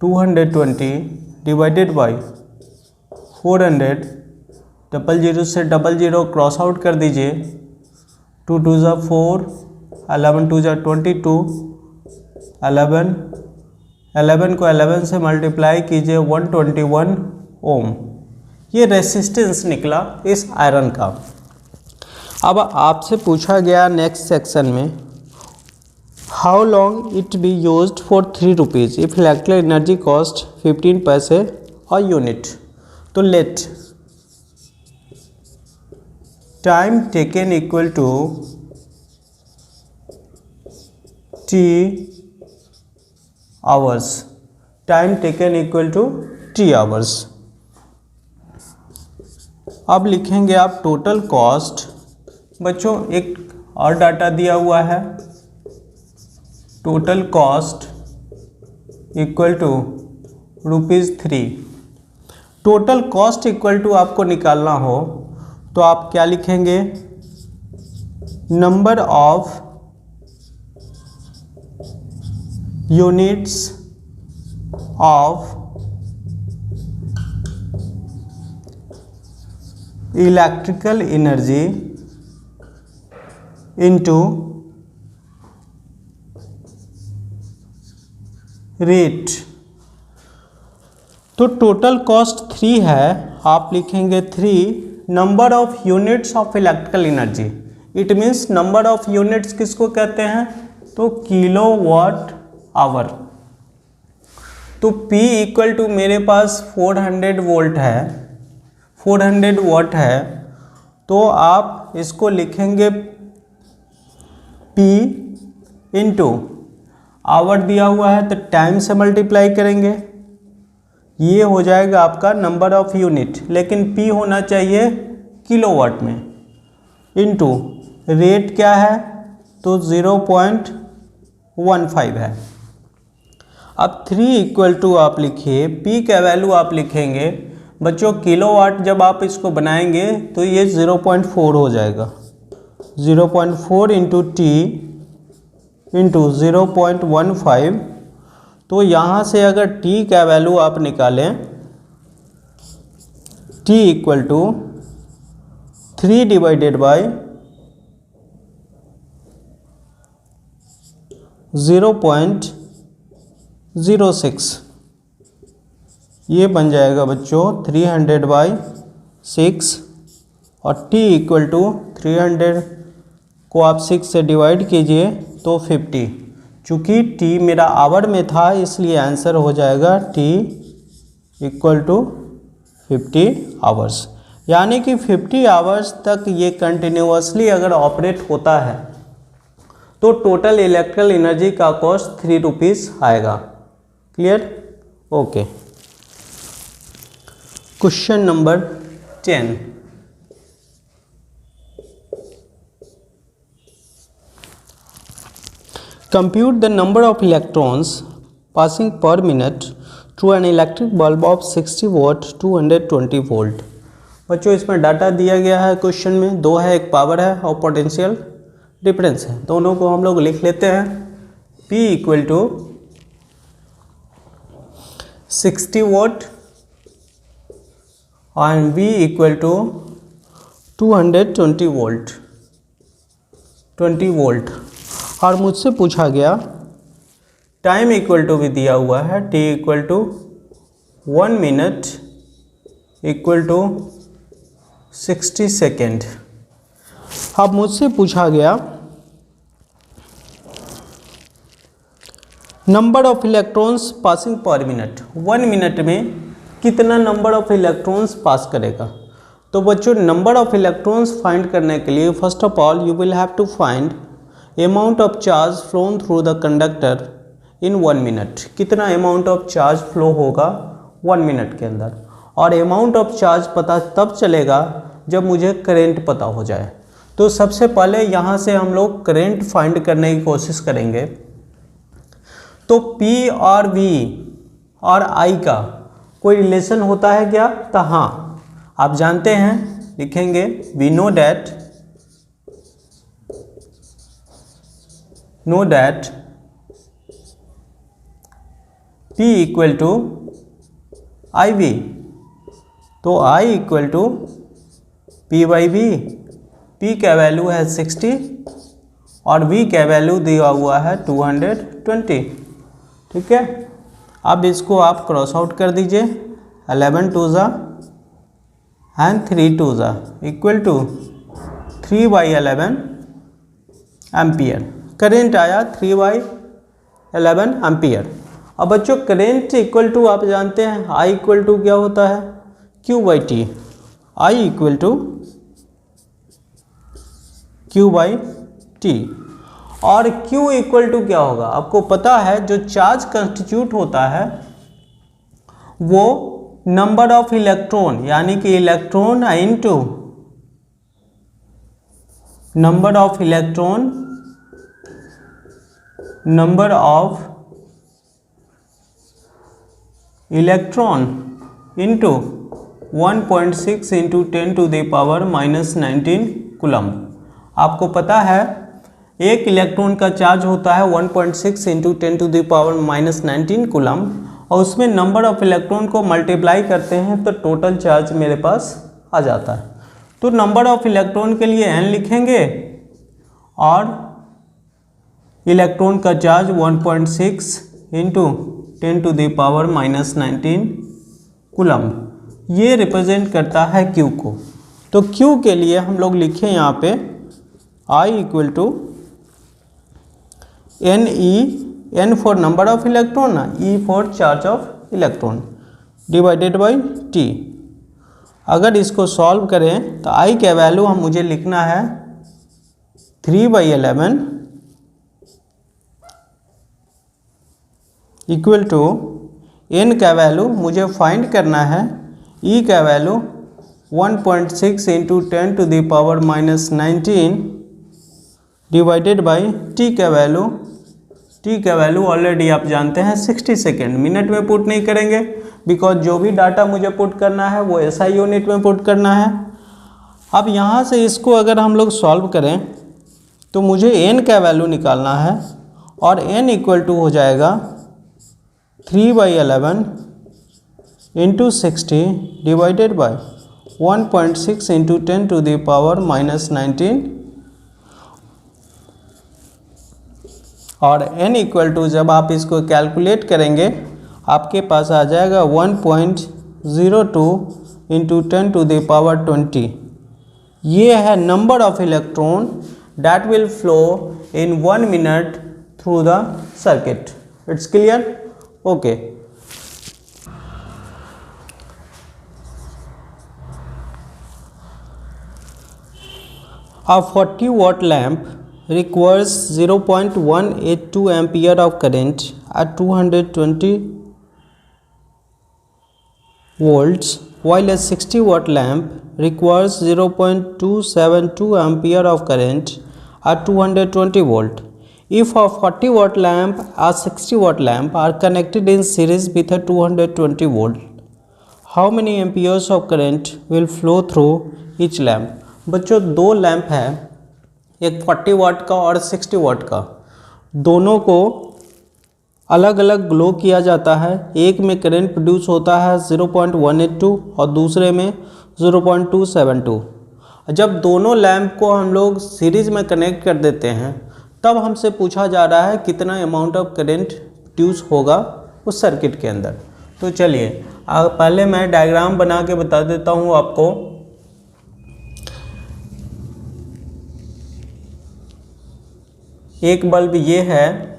220 divided by 400। 00 से 00 क्रॉस आउट कर दीजिए। 2 2 ज़ा 4, 11 2 ज़ा 22, 11 को 11 से मल्टीप्लाई कीजिए 121 ओम। ये रेसिस्टेंस निकला इस आयरन का। अब आपसे पूछा गया नेक्स्ट सेक्शन में how long it be used for 3 rupees if electrical energy cost 15 पैसे और यूनिट। तो let time taken equal to T hours. Time taken equal to T hours. अब लिखेंगे आप टोटल कॉस्ट। बच्चों एक और डाटा दिया हुआ है, total cost equal to ₹3। Total cost equal to आपको निकालना हो तो आप क्या लिखेंगे, number of units of electrical energy into rate. तो टोटल कॉस्ट 3 है, आप लिखेंगे 3 number of units of electrical energy. It means number of units किसको कहते हैं, तो किलोवाट आवर। तो P इक्वल टू मेरे पास 400 वोल्ट है, 400 वाट है। तो आप इसको लिखेंगे P इंटू आवर दिया हुआ है तो टाइम से मल्टीप्लाई करेंगे, ये हो जाएगा आपका नंबर ऑफ यूनिट, लेकिन P होना चाहिए किलोवाट में, इनटू रेट क्या है तो 0.15 है। अब 3 इक्वल टू आप लिखिए, P का वैल्यू आप लिखेंगे बच्चों किलोवाट, जब आप इसको बनाएंगे तो ये 0.4 हो जाएगा। 0.4 इंटू T इंटू 0.15। तो यहाँ से अगर T का वैल्यू आप निकालें t equal to 3 divided by 0.06, ये बन जाएगा बच्चों 300/6 और t इक्वल टू 300 को आप 6 से डिवाइड कीजिए तो 50। चूँकि t मेरा आवर में था इसलिए आंसर हो जाएगा t इक्वल टू 50 आवर्स। यानी कि 50 आवर्स तक ये कंटिन्यूअसली अगर ऑपरेट होता है तो टोटल इलेक्ट्रिकल एनर्जी का कॉस्ट 3 रुपीज़ आएगा। Clear? Okay. Question number 10। Compute the number of electrons passing per minute through an electric bulb of 60 watt 220 volt। बच्चों इसमें डाटा दिया गया है क्वेश्चन में, दो है, एक पावर है और पोटेंशियल डिफरेंस है। दोनों को हम लोग लिख लेते हैं। P इक्वल टू 60 वोल्ट और V equal to 220 volt 20 volt. और मुझसे पूछा गया टाइम इक्वल टू भी दिया हुआ है, T equal to 1 minute equal to 60 second. अब मुझसे पूछा गया number of electrons passing per minute, 1 minute में कितना नंबर ऑफ इलेक्ट्रॉन्स पास करेगा। तो बच्चों नंबर ऑफ इलेक्ट्रॉन्स फाइंड करने के लिए first of all you will have to find amount of charge flown through the conductor in 1 minute. कितना amount of charge flow होगा 1 मिनट के अंदर। और अमाउंट ऑफ चार्ज पता तब चलेगा जब मुझे करेंट पता हो जाए। तो सबसे पहले यहाँ से हम लोग करेंट फाइंड करने की कोशिश करेंगे। तो P और V और I का कोई रिलेशन होता है क्या? तो हाँ, आप जानते हैं, लिखेंगे we know that P equal to IV। तो I equal to P/V। P का वैल्यू है 60 और V का वैल्यू दिया हुआ है 220। ठीक है, अब इसको आप क्रॉस आउट कर दीजिए। 11 2 and 3 2 equal to 3/11 ampere. Current आया 3/11 एम्पियर। अब बच्चों करेंट इक्वल टू आप जानते हैं I इक्वल टू क्या होता है? Q/T। I equal to Q/T। और Q इक्वल टू क्या होगा? आपको पता है जो चार्ज कंस्टिट्यूट होता है वो नंबर ऑफ इलेक्ट्रॉन, यानी कि electron into number of electron into 1.6 into 10⁻⁻19 coulomb. आपको पता है एक इलेक्ट्रॉन का चार्ज होता है 1.6 इंटू 10⁻⁻19 कूलम और उसमें नंबर ऑफ इलेक्ट्रॉन को मल्टीप्लाई करते हैं तो टोटल चार्ज मेरे पास आ जाता है। तो नंबर ऑफ इलेक्ट्रॉन के लिए n लिखेंगे और इलेक्ट्रॉन का चार्ज 1.6 इंटू 10⁻⁻19 कूलम, ये रिप्रेजेंट करता है Q को। तो Q के लिए हम लोग लिखें यहाँ पे I equal to N for number of electron ना, E for charge of electron divided by T। अगर इसको सॉल्व करें तो I का वैल्यू मुझे लिखना है 3/11 इक्वल टू N का वैल्यू मुझे फाइंड करना है, E का value 1.6 into 10⁻⁻19 divided by T का वैल्यू ऑलरेडी आप जानते हैं 60 सेकेंड। मिनट में पुट नहीं करेंगे बिकॉज जो भी डाटा मुझे पुट करना है वो SI यूनिट में पुट करना है। अब यहाँ से इसको अगर हम लोग सॉल्व करें तो मुझे N का वैल्यू निकालना है और N इक्वल टू हो जाएगा 3/11 into 60 divided by 1.6 into 10 to the power -19 और n इक्वल टू जब आप इसको कैलकुलेट करेंगे आपके पास आ जाएगा 1.02 इंटू 10 टू द पावर 20। ये है number of electron that will flow in 1 minute through the circuit. It's clear? Okay. A 40 watt lamp requires 0.182 ampere of current at 220 volts, while a 60 watt lamp requires 0.272 ampere of current at 220 volt. If a 40 watt lamp or 60 watt lamp are connected in series with a 220 volt, how many amperes of current will flow through each lamp? बच्चों दो lamp है, एक 40 वाट का और 60 वाट का, दोनों को अलग अलग ग्लो किया जाता है। एक में करंट प्रोड्यूस होता है 0.182 और दूसरे में 0.272। जब दोनों लैंप को हम लोग सीरीज में कनेक्ट कर देते हैं तब हमसे पूछा जा रहा है कितना अमाउंट ऑफ करंट प्रोड्यूस होगा उस सर्किट के अंदर। तो चलिए पहले मैं डायग्राम बना के बता देता हूँ आपको। एक बल्ब ये है,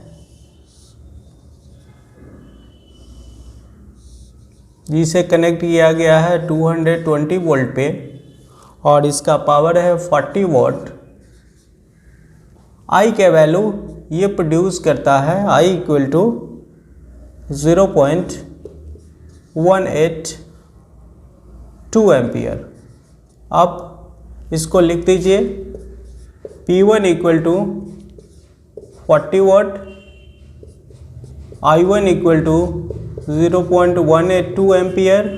जिसे कनेक्ट किया गया है 220 वोल्ट पे और इसका पावर है 40 वॉट। आई का वैल्यू ये प्रोड्यूस करता है आई इक्वल टू 0.182 एम्पियर। आप इसको लिख दीजिए P1 equal to 40 watt, I1 equal to 0.182 ampere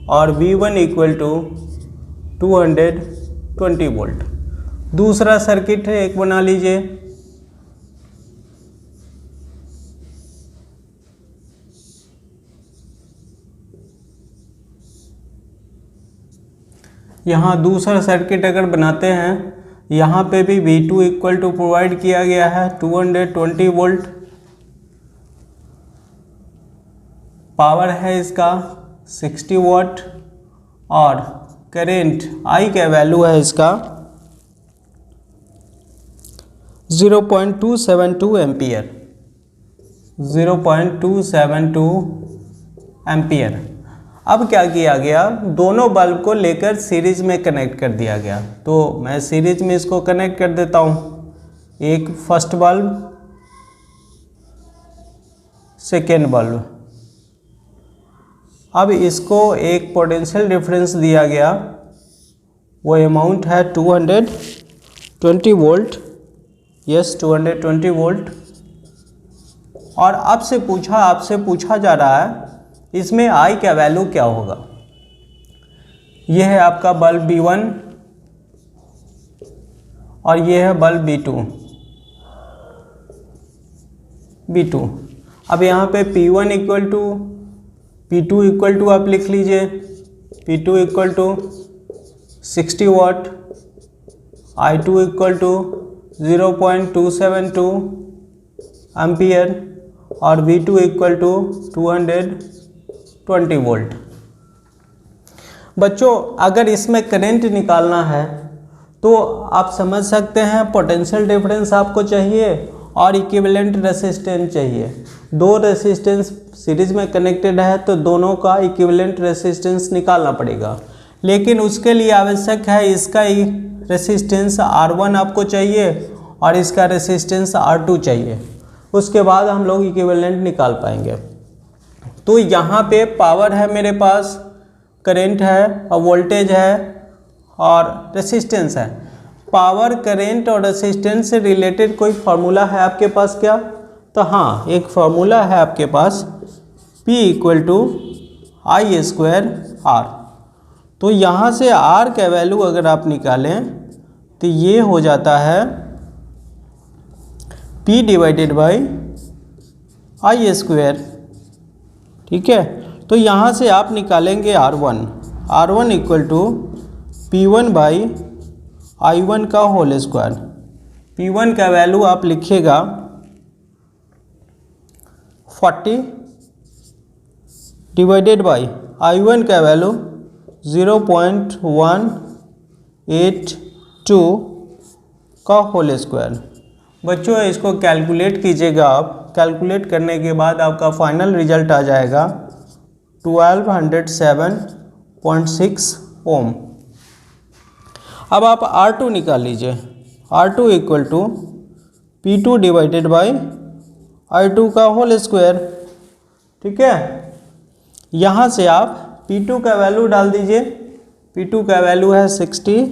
और V1 इक्वल टू 220 वोल्ट। दूसरा सर्किट है एक बना लीजिए। यहाँ दूसरा सर्किट अगर बनाते हैं, यहाँ पे भी V2 इक्वल टू प्रोवाइड किया गया है 220 वोल्ट। पावर है इसका 60 वॉट और करेंट I का वैल्यू है इसका 0.272 एम्पियर, 0.272 एम्पियर। अब क्या किया गया, दोनों बल्ब को लेकर सीरीज में कनेक्ट कर दिया गया। तो मैं सीरीज में इसको कनेक्ट कर देता हूँ। एक फर्स्ट बल्ब, सेकेंड बल्ब। अब इसको एक पोटेंशियल डिफरेंस दिया गया, वो अमाउंट है 220 वोल्ट। Yes 220 volt. और आपसे पूछा जा रहा है इसमें आई का वैल्यू क्या होगा। यह है आपका बल्ब B1 और ये है बल्ब B2। अब यहाँ पे P1 equal to P2 equal to आप लिख लीजिए, P2 equal to 60 watt, I2 equal to 0.272 ampere और V2 इक्वल टू 220 वोल्ट। बच्चों अगर इसमें करंट निकालना है तो आप समझ सकते हैं पोटेंशियल डिफरेंस आपको चाहिए और इक्विवेलेंट रेसिस्टेंस चाहिए। दो रेसिस्टेंस सीरीज में कनेक्टेड है तो दोनों का इक्विवेलेंट रेसिस्टेंस निकालना पड़ेगा, लेकिन उसके लिए आवश्यक है इसका रेसिस्टेंस R1 आपको चाहिए और इसका रेसिस्टेंस R2 चाहिए। उसके बाद हम लोग इक्विवेलेंट निकाल पाएंगे। तो यहाँ पे पावर है मेरे पास, करंट है और वोल्टेज है और रेसिस्टेंस है। पावर, करंट और रेसिस्टेंस से रिलेटेड कोई फार्मूला है आपके पास क्या? तो हाँ, एक फार्मूला है आपके पास, P equal to I square R। तो यहाँ से R का वैल्यू अगर आप निकालें तो ये हो जाता है P divided by I square. ठीक है, तो यहाँ से आप निकालेंगे R1। R1 equal to P1 by I1 का होल स्क्वायर। P1 का वैल्यू आप लिखिएगा 40 डिवाइडेड बाई I1 का वैल्यू 0.182 का होल स्क्वायर। बच्चों इसको कैलकुलेट कीजिएगा आप। कैलकुलेट करने के बाद आपका फाइनल रिजल्ट आ जाएगा 1207.6 ओम। अब आप R2 निकाल लीजिए। R2 equal to P2 divided by I2 का होल स्क्वायर। ठीक है, यहाँ से आप P2 का वैल्यू डाल दीजिए। P2 का वैल्यू है 60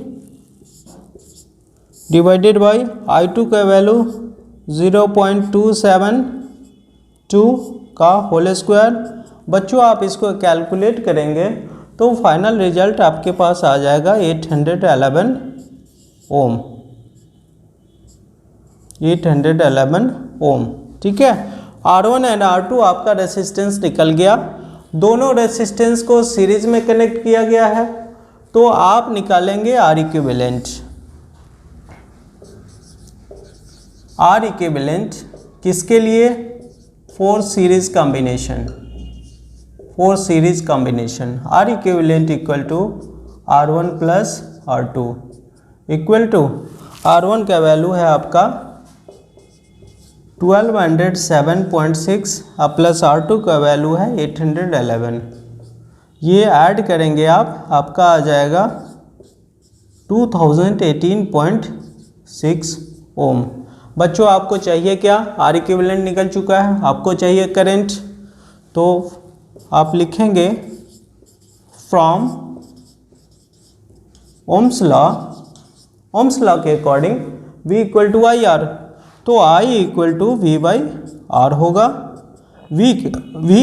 डिवाइडेड बाई I2 का वैल्यू 0.272 का होल स्क्वायर। बच्चों आप इसको कैलकुलेट करेंगे तो फाइनल रिजल्ट आपके पास आ जाएगा 811 ओम। 811 ओम। ठीक है, R1 एंड R2 आपका रेसिस्टेंस निकल गया। दोनों रेसिस्टेंस को सीरीज में कनेक्ट किया गया है, तो आप निकालेंगे R इक्विवेलेंट। R इक्विवेलेंट किसके लिए? For series combination. For series combination R equivalent equal to R1 plus R2 equal to R1 का वैल्यू है आपका 1207.6 प्लस R2 का वैल्यू है 811। ये ऐड करेंगे आप, आपका आ जाएगा 2018.6 ओम। बच्चों आपको चाहिए क्या? R इक्विवेलेंट निकल चुका है, आपको चाहिए करंट, तो आप लिखेंगे from Ohm's law. Ohm's law के according V equal to I R, तो I equal to V by R होगा। V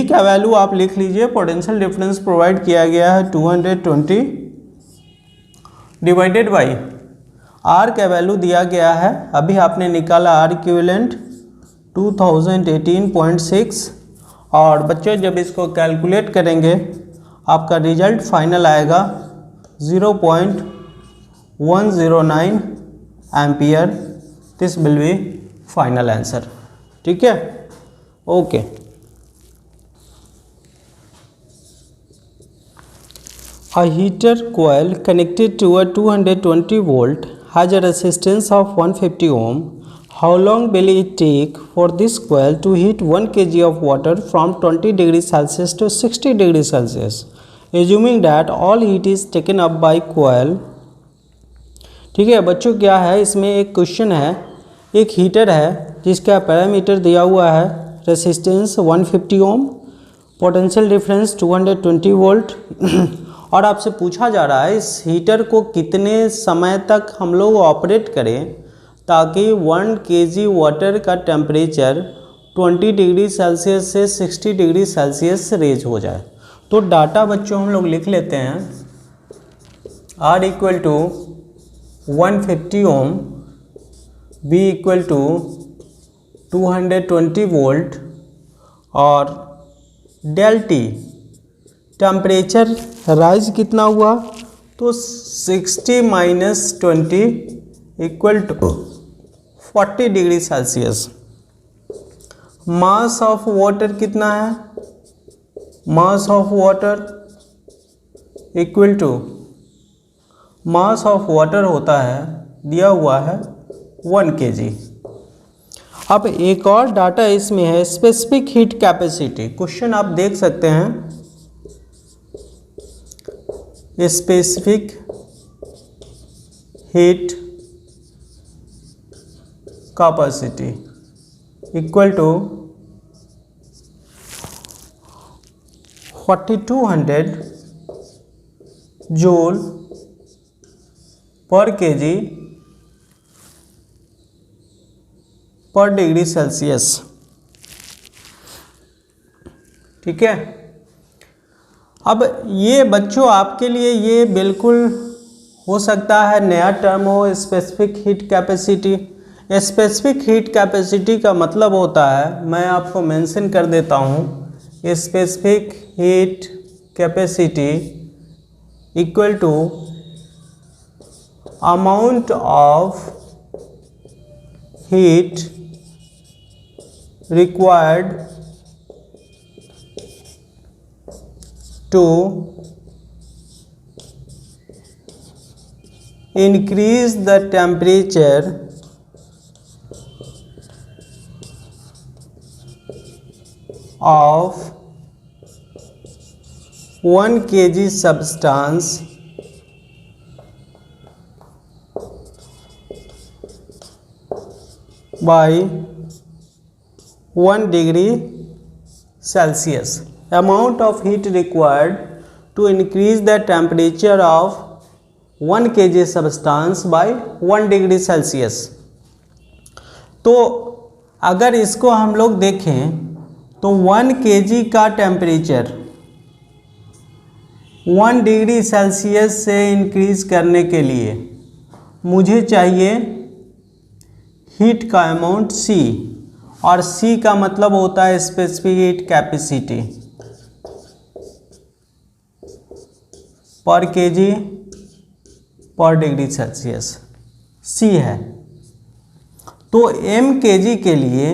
का वैल्यू आप लिख लीजिए। पोटेंशियल डिफरेंस प्रोवाइड किया गया है 220 डिवाइडेड बाई R का वैल्यू दिया गया है, अभी आपने निकाला R इक्विवेलेंट 2018.6। और बच्चों जब इसको कैलकुलेट करेंगे आपका रिजल्ट फाइनल आएगा 0.109 ampere. This will B final answer. ठीक है, okay. A heater coil connected to a 220 volt has a resistance of 150 ohm. How long will it take for this coil to heat 1 kg of water from 20 degrees Celsius to 60 degrees Celsius? Assuming that all heat is taken up by coil. ठीक है बच्चों, क्या है इसमें एक question है। एक heater है जिसका पैरामीटर दिया हुआ है रेसिस्टेंस 150 ओम, पोटेंशियल डिफरेंस 220 वोल्ट और आपसे पूछा जा रहा है इस हीटर को कितने समय तक हम लोग ऑपरेट करें ताकि 1 kg वाटर का टेम्परेचर 20 डिग्री सेल्सियस से 60 डिग्री सेल्सियस रेज हो जाए। तो डाटा बच्चों हम लोग लिख लेते हैं। R equal to 150 ohm, V equal to 220 volt और डेल टी टेम्परेचर राइज कितना हुआ, तो 60 minus 20 equal to 40 degree Celsius. Mass of water कितना है? Mass of water equal to mass of water होता है, दिया हुआ है 1 kg। अब एक और डाटा इसमें है स्पेसिफिक हीट कैपेसिटी। क्वेश्चन आप देख सकते हैं, specific heat capacity equal to 4200 joule per kg per degree Celsius. ठीक है, अब ये बच्चों आपके लिए ये बिल्कुल हो सकता है नया टर्म हो, specific heat capacity. Specific heat capacity का मतलब होता है, मैं आपको मेंशन कर देता हूँ, specific heat capacity equal to amount of heat required to increase the temperature of 1 kg substance by 1 degree Celsius. Amount of heat required to increase the temperature of 1 kg substance by 1 degree Celsius. तो अगर इसको हम लोग देखें तो 1 kg का temperature 1 degree Celsius से increase करने के लिए मुझे चाहिए हीट का अमाउंट C, और C का मतलब होता है स्पेसिफिक हीट कैपेसिटी पर kg per degree Celsius C है। तो m kg के लिए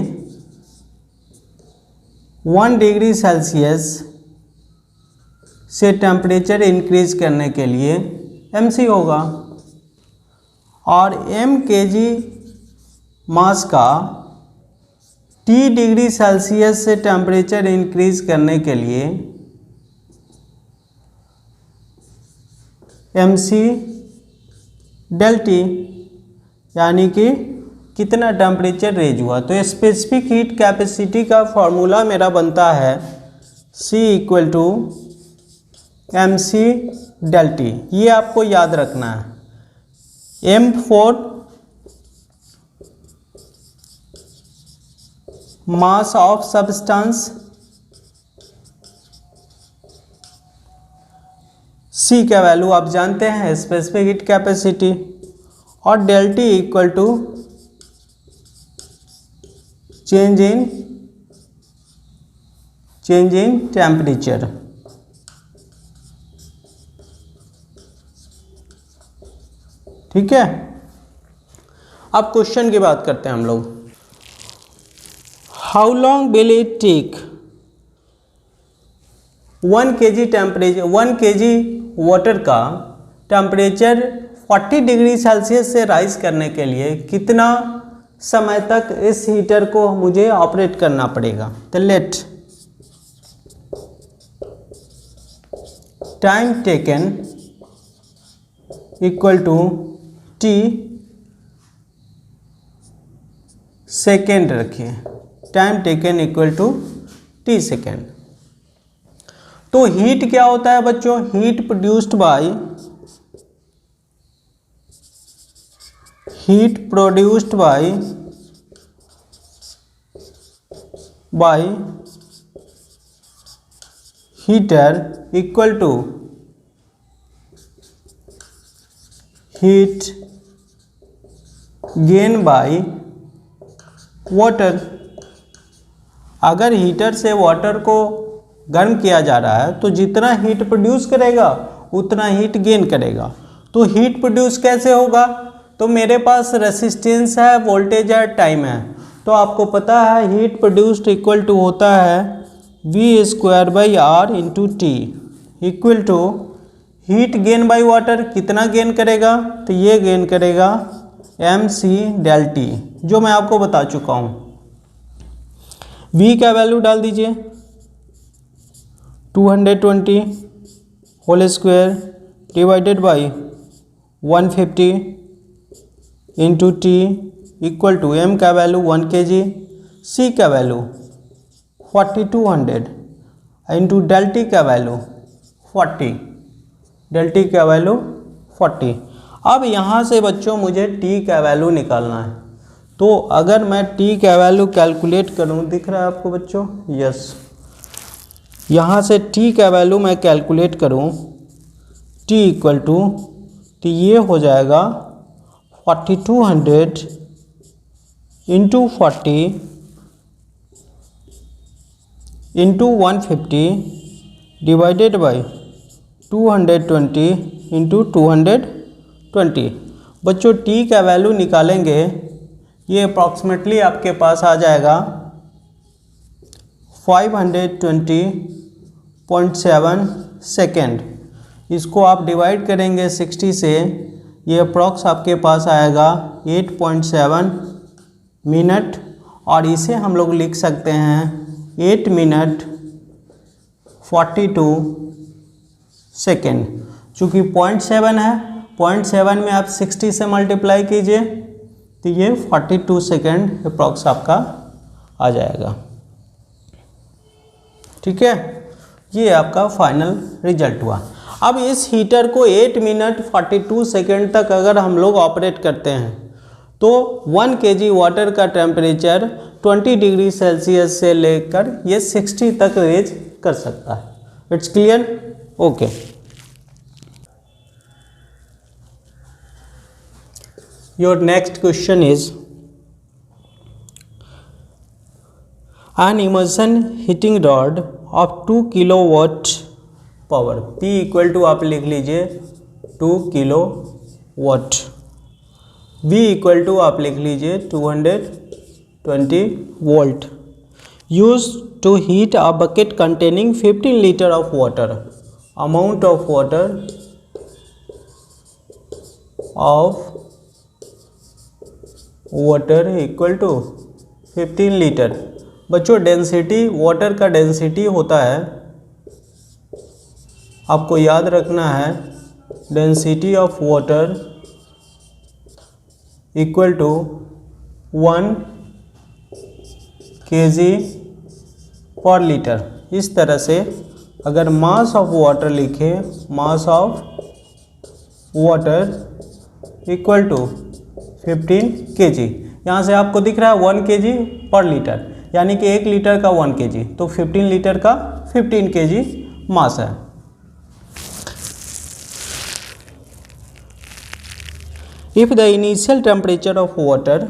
1 डिग्री सेल्सियस से टेम्परेचर इंक्रीज करने के लिए mc होगा, और m kg मास का T डिग्री सेल्सियस से टेम्परेचर इंक्रीज करने के लिए mc डेल टी, यानी कि कितना टेम्परेचर रेज हुआ। तो स्पेसिफिक हीट कैपेसिटी का फॉर्मूला मेरा बनता है C equal to M C del T. ये आपको याद रखना है। M for mass of substance, C का वैल्यू आप जानते हैं स्पेसिफिक हीट कैपेसिटी, और del T equal to change in temperature. ठीक है, अब क्वेश्चन की बात करते हैं हम लोग। How long will it take 1 kg temperature 1 kg water का टेम्परेचर 40 डिग्री सेल्सियस से राइज करने के लिए कितना समय तक इस हीटर को मुझे ऑपरेट करना पड़ेगा। तो let time taken equal to T second रखिए, time taken equal to T second. तो हीट क्या होता है बच्चों? Heat produced by heater equal to heat gain by water. अगर हीटर से वाटर को गर्म किया जा रहा है तो जितना हीट प्रोड्यूस करेगा उतना हीट गेन करेगा। तो हीट प्रोड्यूस कैसे होगा? तो मेरे पास रेसिस्टेंस है, वोल्टेज है, टाइम है। तो आपको पता है हीट प्रोड्यूस्ड इक्वल टू होता है V² / R T equal to heat gain by water. कितना गेन करेगा? तो ये गेन करेगा mc डेल टी, जो मैं आपको बता चुका हूँ। V का वैल्यू डाल दीजिए 220 whole square divided by 150 into T equal to m का वैल्यू 1 kg, C का वैल्यू 4200 इंटू डेल टी का वैल्यू 40, डेल टी का वैल्यू 40। अब यहाँ से बच्चों मुझे t का वैल्यू निकालना है। तो अगर मैं t का वैल्यू कैलकुलेट करूँ, दिख रहा है आपको बच्चों? यस, यहाँ से t का वैल्यू मैं कैलकुलेट करूँ t इक्वल टू, तो ये हो जाएगा 4200 into 40 into 150 divided by 220 into 220। बच्चों टी का वैल्यू निकालेंगे, ये अप्रॉक्सीमेटली आपके पास आ जाएगा 520.7 सेकेंड। इसको आप डिवाइड करेंगे 60 से, ये अप्रॉक्स आपके पास आएगा 8.7 मिनट, और इसे हम लोग लिख सकते हैं 8 मिनट 42 सेकेंड। चूँकि 0.7 है, 0.7 में आप 60 से मल्टीप्लाई कीजिए तो ये 42 सेकेंड अप्रॉक्स आपका आ जाएगा। ठीक है, ये आपका फाइनल रिजल्ट हुआ। अब इस हीटर को 8 मिनट 42 सेकेंड तक अगर हम लोग ऑपरेट करते हैं तो 1 kg वाटर का टेम्परेचर 20 डिग्री सेल्सियस से लेकर ये 60 तक रेज कर सकता है। It's clear? Okay. Your next question is an immersion heating rod of 2 kilowatt power, P equal to आप लिख लीजिए 2 किलोवाट, V इक्वल टू आप लिख लीजिए 220 volt, use to heat a bucket containing 15 litre of water, amount of water equal to 15 litre. बच्चों density, water का density होता है, आपको याद रखना है, density of water equal to 1 kg per litre. इस तरह से अगर मास ऑफ वाटर लिखें, mass of water equal to 15 kg, यहाँ से आपको दिख रहा है 1 kg पर लीटर, यानी कि 1 लीटर का 1 kg, तो 15 लीटर का 15 kg मास है। If the initial temperature of water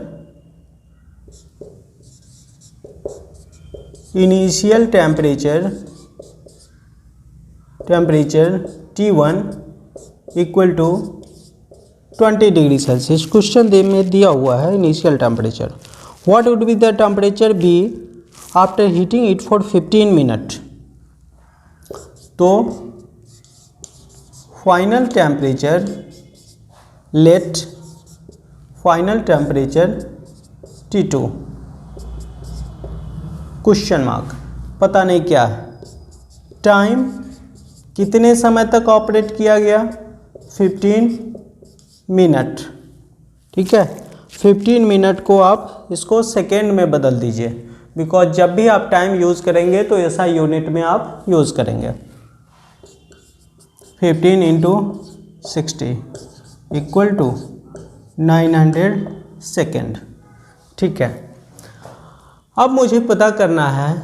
T1 equal to 20 degree Celsius, question में दिया हुआ है initial temperature, what would be the temperature be after heating it for 15 minute. तो final temperature, let final temperature T2 question mark, पता नहीं क्या है, time कितने समय तक ऑपरेट किया गया, 15 मिनट। ठीक है, 15 मिनट को आप इसको सेकेंड में बदल दीजिए, बिकॉज जब भी आप टाइम यूज़ करेंगे तो ऐसा यूनिट में आप यूज़ करेंगे। 15 इंटू 60 इक्वल टू 900 सेकेंड। ठीक है, अब मुझे पता करना है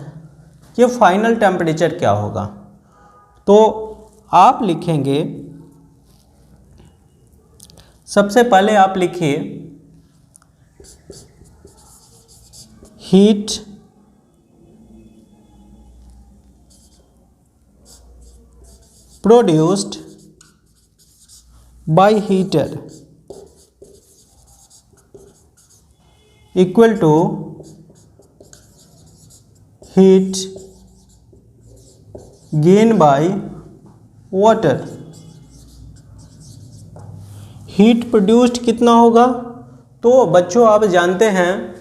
कि फाइनल टेम्परेचर क्या होगा, तो आप लिखेंगे, सबसे पहले आप लिखिए heat produced by heater equal to heat gain by water. Heat produced कितना होगा, तो बच्चों आप जानते हैं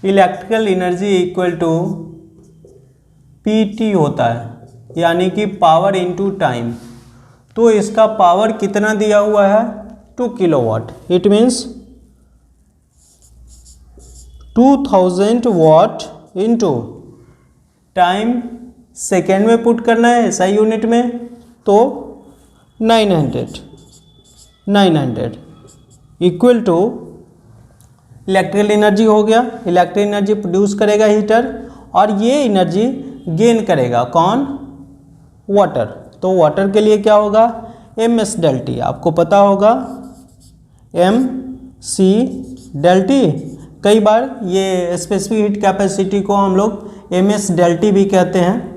electrical energy equal to PT होता है, यानी कि पावर इनटू टाइम। तो इसका पावर कितना दिया हुआ है, 2 kilowatt, it means 2000 watt into time second में पुट करना है ऐसा यूनिट में, तो 900 इक्वल टू इलेक्ट्रिकल एनर्जी हो गया, इलेक्ट्रिकल एनर्जी प्रोड्यूस करेगा हीटर, और ये एनर्जी गेन करेगा कौन, वाटर। तो वाटर के लिए क्या होगा, MS del T, आपको पता होगा MC del T। कई बार ये स्पेसिफिक हीट कैपेसिटी को हम लोग MS del T भी कहते हैं।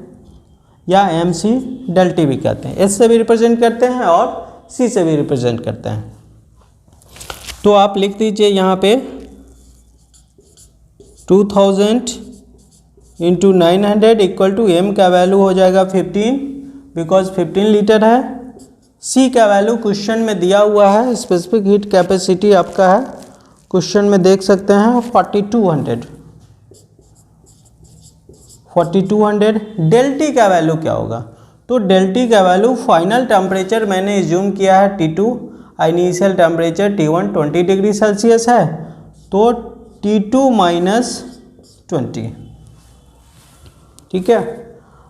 या एम सी डेल टी भी कहते हैं। एस से भी रिप्रेजेंट करते हैं और सी से भी रिप्रेजेंट करते हैं। तो आप लिख दीजिए यहाँ पे 2000 इंटू 900 इक्वल टू एम का वैल्यू हो जाएगा 15, बिकॉज 15 लीटर है। सी का वैल्यू क्वेश्चन में दिया हुआ है, स्पेसिफिक हीट कैपेसिटी आपका है, क्वेश्चन में देख सकते हैं 4200। डेल टी का वैल्यू क्या होगा? तो डेल टी का वैल्यू फाइनल टेम्परेचर मैंने एज्यूम किया है T2, initial temperature T1 20 degree Celsius है, तो T2 माइनस 20। ठीक है,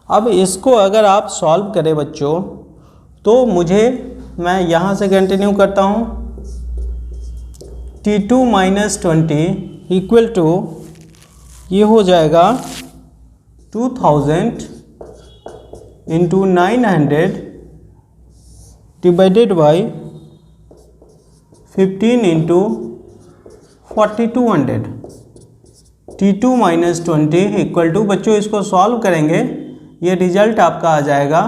अब इसको अगर आप सॉल्व करें बच्चों, तो मैं यहाँ से कंटिन्यू करता हूँ। T2 माइनस 20 इक्वल टू ये हो जाएगा 2000 into 900 divided by 15 into 4200। T2 minus 20 equal to, बच्चों इसको सॉल्व करेंगे, ये रिजल्ट आपका आ जाएगा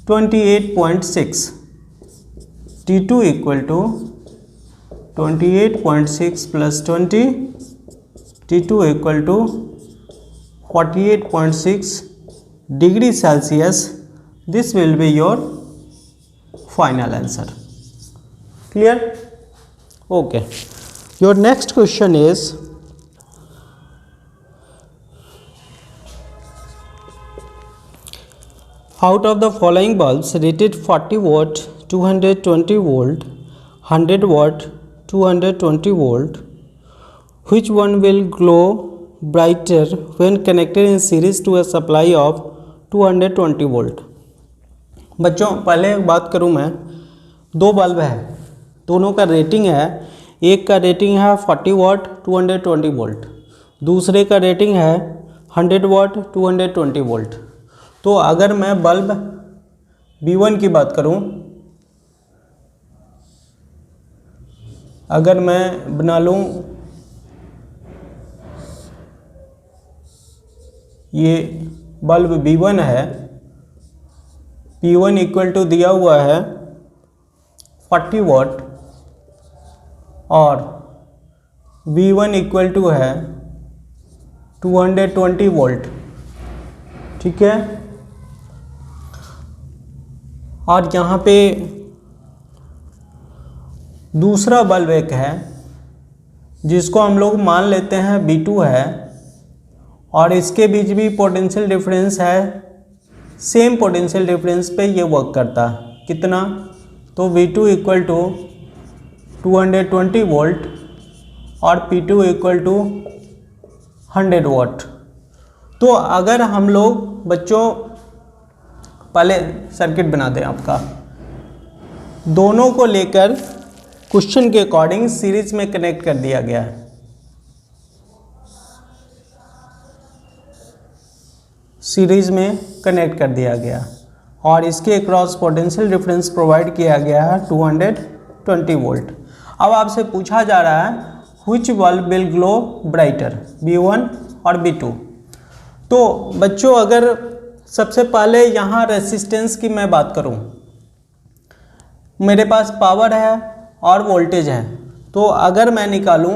28.6। T2 equal to 28.6 plus 20, T2 equal to 48.6 degree Celsius. This will be your final answer. Clear? Okay, your next question is out of the following bulbs rated 40 watt 220 volt 100 watt 220 volt, which one will glow brighter when connected in series to a supply of 220 volt? बच्चों पहले एक बात करूं मैं, दो bulb है, दोनों का रेटिंग है, एक का रेटिंग है 40 वाट 220 वोल्ट, दूसरे का रेटिंग है 100 वाट 220 वोल्ट। तो अगर मैं बल्ब B1 की बात करूं, अगर मैं बना लूं ये बल्ब B1 है, P1 इक्वल टू दिया हुआ है 40 वाट और V1 इक्वल टू है 220 वोल्ट। ठीक है, और यहाँ पे दूसरा बल्ब एक है जिसको हम लोग मान लेते हैं B2 है, और इसके बीच भी पोटेंशियल डिफरेंस है, सेम पोटेंशियल डिफरेंस पे ये वर्क करता है। कितना? तो V2 इक्वल टू 220 वोल्ट और P2 इक्वल टू 100 वाट। तो अगर हम लोग बच्चों पहले सर्किट बना दें, आपका दोनों को लेकर क्वेश्चन के अकॉर्डिंग सीरीज में कनेक्ट कर दिया गया है। सीरीज में कनेक्ट कर दिया गया और इसके अक्रॉस पोटेंशियल डिफरेंस प्रोवाइड किया गया है 220 वोल्ट। अब आपसे पूछा जा रहा है which bulb will glow brighter, B1 और B2। तो बच्चों अगर सबसे पहले यहाँ रेसिस्टेंस की मैं बात करूँ, मेरे पास पावर है और वोल्टेज है, तो अगर मैं निकालूँ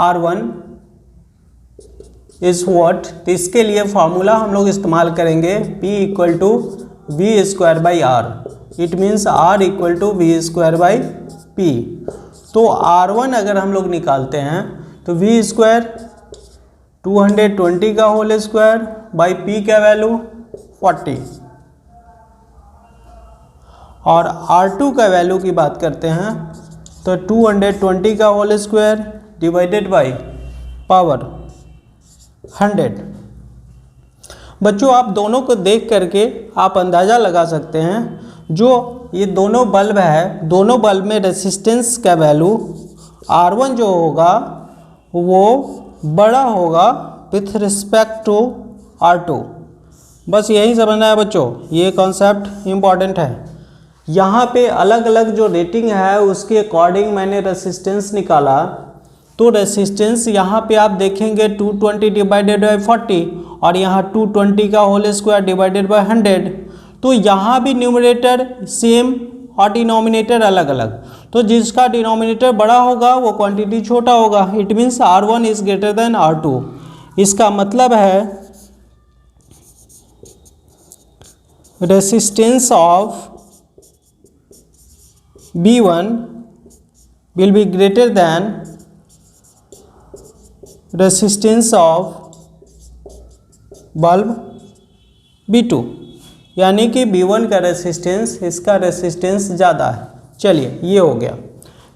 R1 इज व्हाट, तो इसके लिए फार्मूला हम लोग इस्तेमाल करेंगे P equal to V square by R। It means R equal to V square by P। तो R1 अगर हम लोग निकालते हैं तो V स्क्वायर 220 का होल स्क्वायर बाई P का वैल्यू 40, और R2 का वैल्यू की बात करते हैं तो 220 का whole square divided by power 100। बच्चों आप दोनों को देख करके आप अंदाज़ा लगा सकते हैं, जो ये दोनों बल्ब है, दोनों बल्ब में रेसिस्टेंस का वैल्यू R1 जो होगा वो बड़ा होगा विथ रिस्पेक्ट टू R2। बस यही समझना है बच्चों, ये कॉन्सेप्ट इम्पॉर्टेंट है। यहाँ पे अलग अलग जो रेटिंग है उसके अकॉर्डिंग मैंने रेसिस्टेंस निकाला, तो रेसिस्टेंस यहाँ पे आप देखेंगे 220 डिवाइडेड बाई 40 और यहाँ 220 का होल स्क्वायर डिवाइडेड बाई 100। तो यहाँ भी न्यूमरेटर सेम और डिनोमिनेटर अलग अलग, तो जिसका डिनोमिनेटर बड़ा होगा वो क्वांटिटी छोटा होगा। It means R1 is greater than R2। इसका मतलब है resistance of B1 will be greater than resistance of bulb B2, यानी कि B1 का रेसिस्टेंस इसका रेसिस्टेंस ज़्यादा है। चलिए ये हो गया।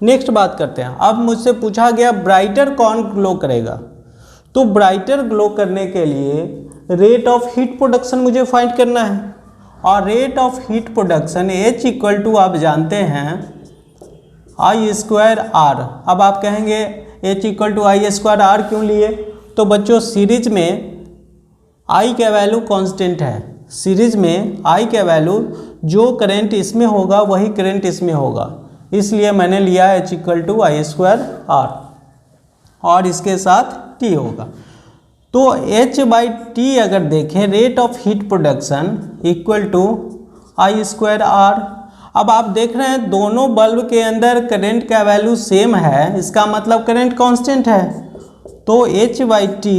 नेक्स्ट बात करते हैं। अब मुझसे पूछा गया ब्राइटर कौन ग्लो करेगा, तो ब्राइटर ग्लो करने के लिए रेट ऑफ हीट प्रोडक्शन मुझे फाइंड करना है, और rate of heat production H equal to आप जानते हैं I स्क्वायर R। अब आप कहेंगे H equal to I square R क्यों लिए, तो बच्चों सीरीज में I का वैल्यू कांस्टेंट है। सीरीज में I का वैल्यू जो करंट इसमें होगा वही करंट इसमें होगा, इसलिए मैंने लिया H equal to I square R और इसके साथ T होगा। तो H बाई T अगर देखें rate of heat production equal to I square R। अब आप देख रहे हैं दोनों बल्ब के अंदर करंट का वैल्यू सेम है, इसका मतलब करंट कांस्टेंट है। तो H बाई T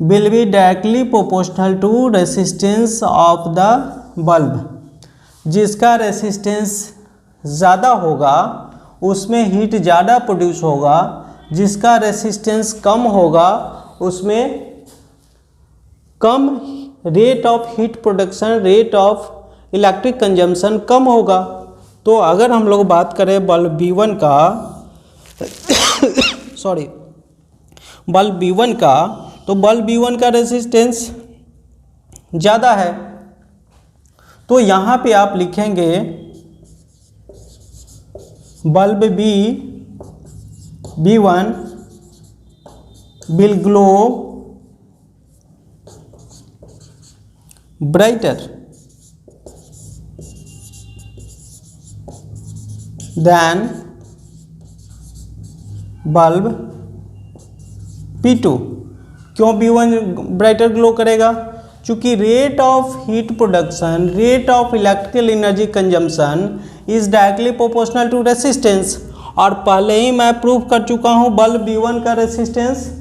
will be directly proportional to resistance of the bulb. जिसका रेसिस्टेंस ज़्यादा होगा उसमें हीट ज़्यादा प्रोड्यूस होगा, जिसका रेसिस्टेंस कम होगा उसमें कम rate of heat production, rate of electric consumption कम होगा। तो अगर हम लोग बात करें बल्ब B1 का बल्ब B1 का, तो बल्ब B1 का रेसिस्टेंस ज़्यादा है, तो यहाँ पे आप लिखेंगे bulb B1 will glow brighter than bulb P2। क्यों B1 ब्राइटर ग्लो करेगा, चूँकि rate of heat production, rate of electrical energy consumption is directly proportional to resistance, और पहले ही मैं प्रूव कर चुका हूँ बल्ब B1 का रेसिस्टेंस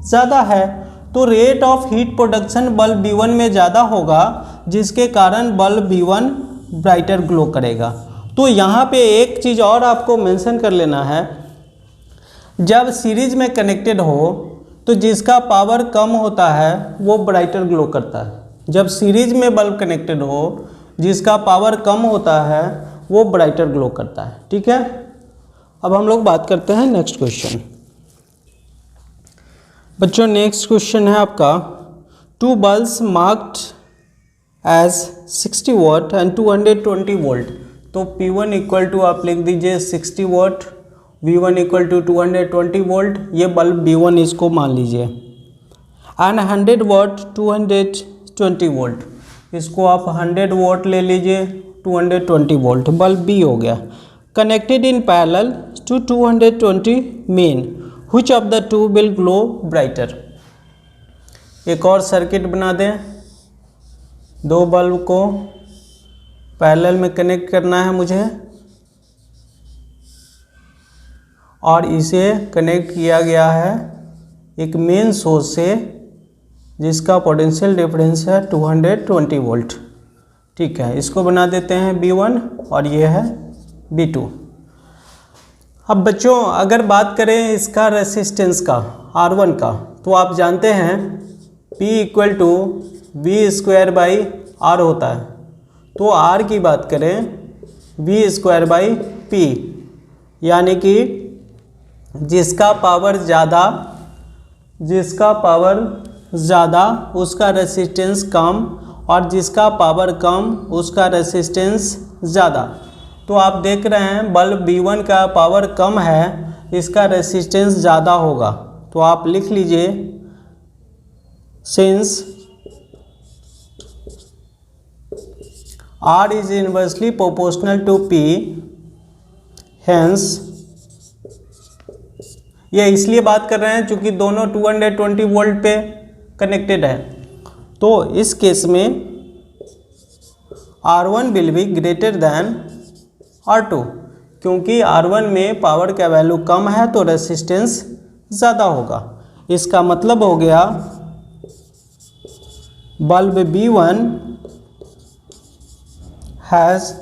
ज़्यादा है, तो rate of heat production bulb B1 में ज़्यादा होगा, जिसके कारण बल्ब B1 ब्राइटर ग्लो करेगा। तो यहाँ पे एक चीज़ और आपको मेंशन कर लेना है, जब सीरीज में कनेक्टेड हो तो जिसका पावर कम होता है वो ब्राइटर ग्लो करता है। जब सीरीज में बल्ब कनेक्टेड हो जिसका पावर कम होता है वो ब्राइटर ग्लो करता है। ठीक है, अब हम लोग बात करते हैं नेक्स्ट क्वेश्चन। बच्चों नेक्स्ट क्वेश्चन है आपका, two bulbs marked as 60 watt and 220 volt. तो P1 इक्वल टू आप लिख दीजिए 60 watt, V1 equal to 220 volt, ये बल्ब B1 इसको मान लीजिए, एंड 100 वाट 220 वोल्ट, इसको आप 100 वाट ले लीजिए 220 वोल्ट, बल्ब B हो गया। Connected in parallel to 220 main, which of the two will glow brighter. एक और सर्किट बना दें, दो बल्ब को पैरेलल में कनेक्ट करना है मुझे, और इसे कनेक्ट किया गया है एक मेन सोर्स से जिसका पोटेंशियल डिफरेंस है 220 वोल्ट। ठीक है, इसको बना देते हैं B1 और ये है B2। अब बच्चों अगर बात करें इसका रेसिस्टेंस का R1 का, तो आप जानते हैं P equal to V square by R होता है। तो R की बात करें V स्क्वायर बाई P, यानी कि जिसका पावर ज़्यादा उसका रेसिस्टेंस कम, और जिसका पावर कम उसका रेसिस्टेंस ज़्यादा। तो आप देख रहे हैं बल्ब B1 का पावर कम है, इसका रेसिस्टेंस ज़्यादा होगा। तो आप लिख लीजिए since R is inversely proportional to P, hence ये इसलिए बात कर रहे हैं क्योंकि दोनों 220 वोल्ट पे कनेक्टेड है। तो इस केस में R1 will be greater than R2, क्योंकि R1 में पावर का वैल्यू कम है तो रेसिस्टेंस ज़्यादा होगा। इसका मतलब हो गया bulb B1 has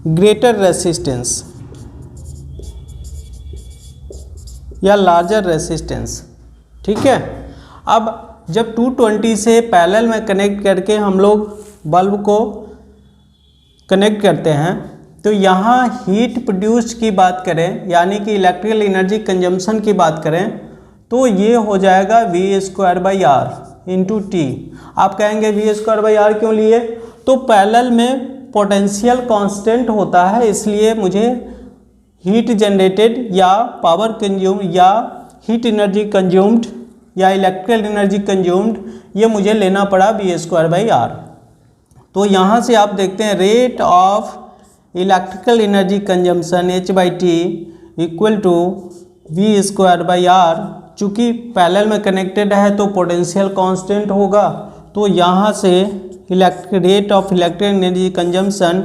greater resistance या लार्जर रेसिस्टेंस। ठीक है, अब जब 220 से पैरेलल में कनेक्ट करके हम लोग बल्ब को कनेक्ट करते हैं तो यहाँ हीट प्रोड्यूस्ड की बात करें, यानी कि इलेक्ट्रिकल एनर्जी कंजम्पशन की बात करें, तो ये हो जाएगा V²/R इंटू टी। आप कहेंगे V²/R क्यों लिए? तो पैरेलल में पोटेंशियल कांस्टेंट होता है, इसलिए मुझे हीट जनरेटेड या पावर कंज्यूम या हीट एनर्जी कंज्यूम्ड या इलेक्ट्रिकल एनर्जी कंज्यूम्ड ये मुझे लेना पड़ा V²/R। तो यहाँ से आप देखते हैं rate of electrical energy consumption H/T equal to V²/R। चूँकि पैरेलल में कनेक्टेड है तो पोटेंशियल कांस्टेंट होगा, तो यहाँ से rate of electrical energy consumption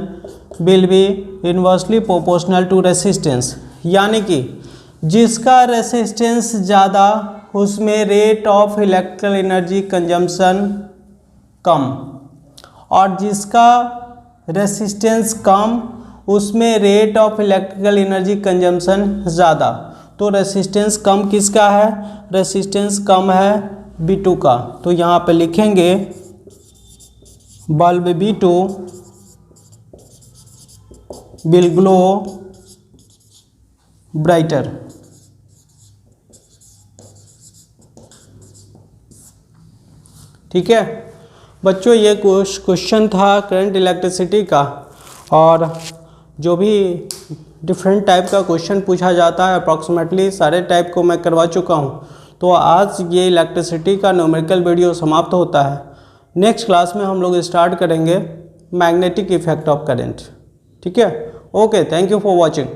will be inversely proportional to resistance, यानी कि जिसका रेसिस्टेंस ज़्यादा उसमें rate of electrical energy consumption कम, और जिसका रेसिस्टेंस कम उसमें rate of electrical energy consumption ज़्यादा। तो रेसिस्टेंस कम किसका है? रेसिस्टेंस कम है B2 का। तो यहाँ पे लिखेंगे bulb B2 will glow brighter. ठीक है बच्चों, ये क्वेश्चन था करंट इलेक्ट्रिसिटी का, और जो भी डिफरेंट टाइप का क्वेश्चन पूछा जाता है अप्रॉक्सीमेटली सारे टाइप को मैं करवा चुका हूँ। तो आज ये इलेक्ट्रिसिटी का न्यूमेरिकल वीडियो समाप्त होता है। नेक्स्ट क्लास में हम लोग स्टार्ट करेंगे मैग्नेटिक इफेक्ट ऑफ करंट। ठीक है, okay, thank you for watching.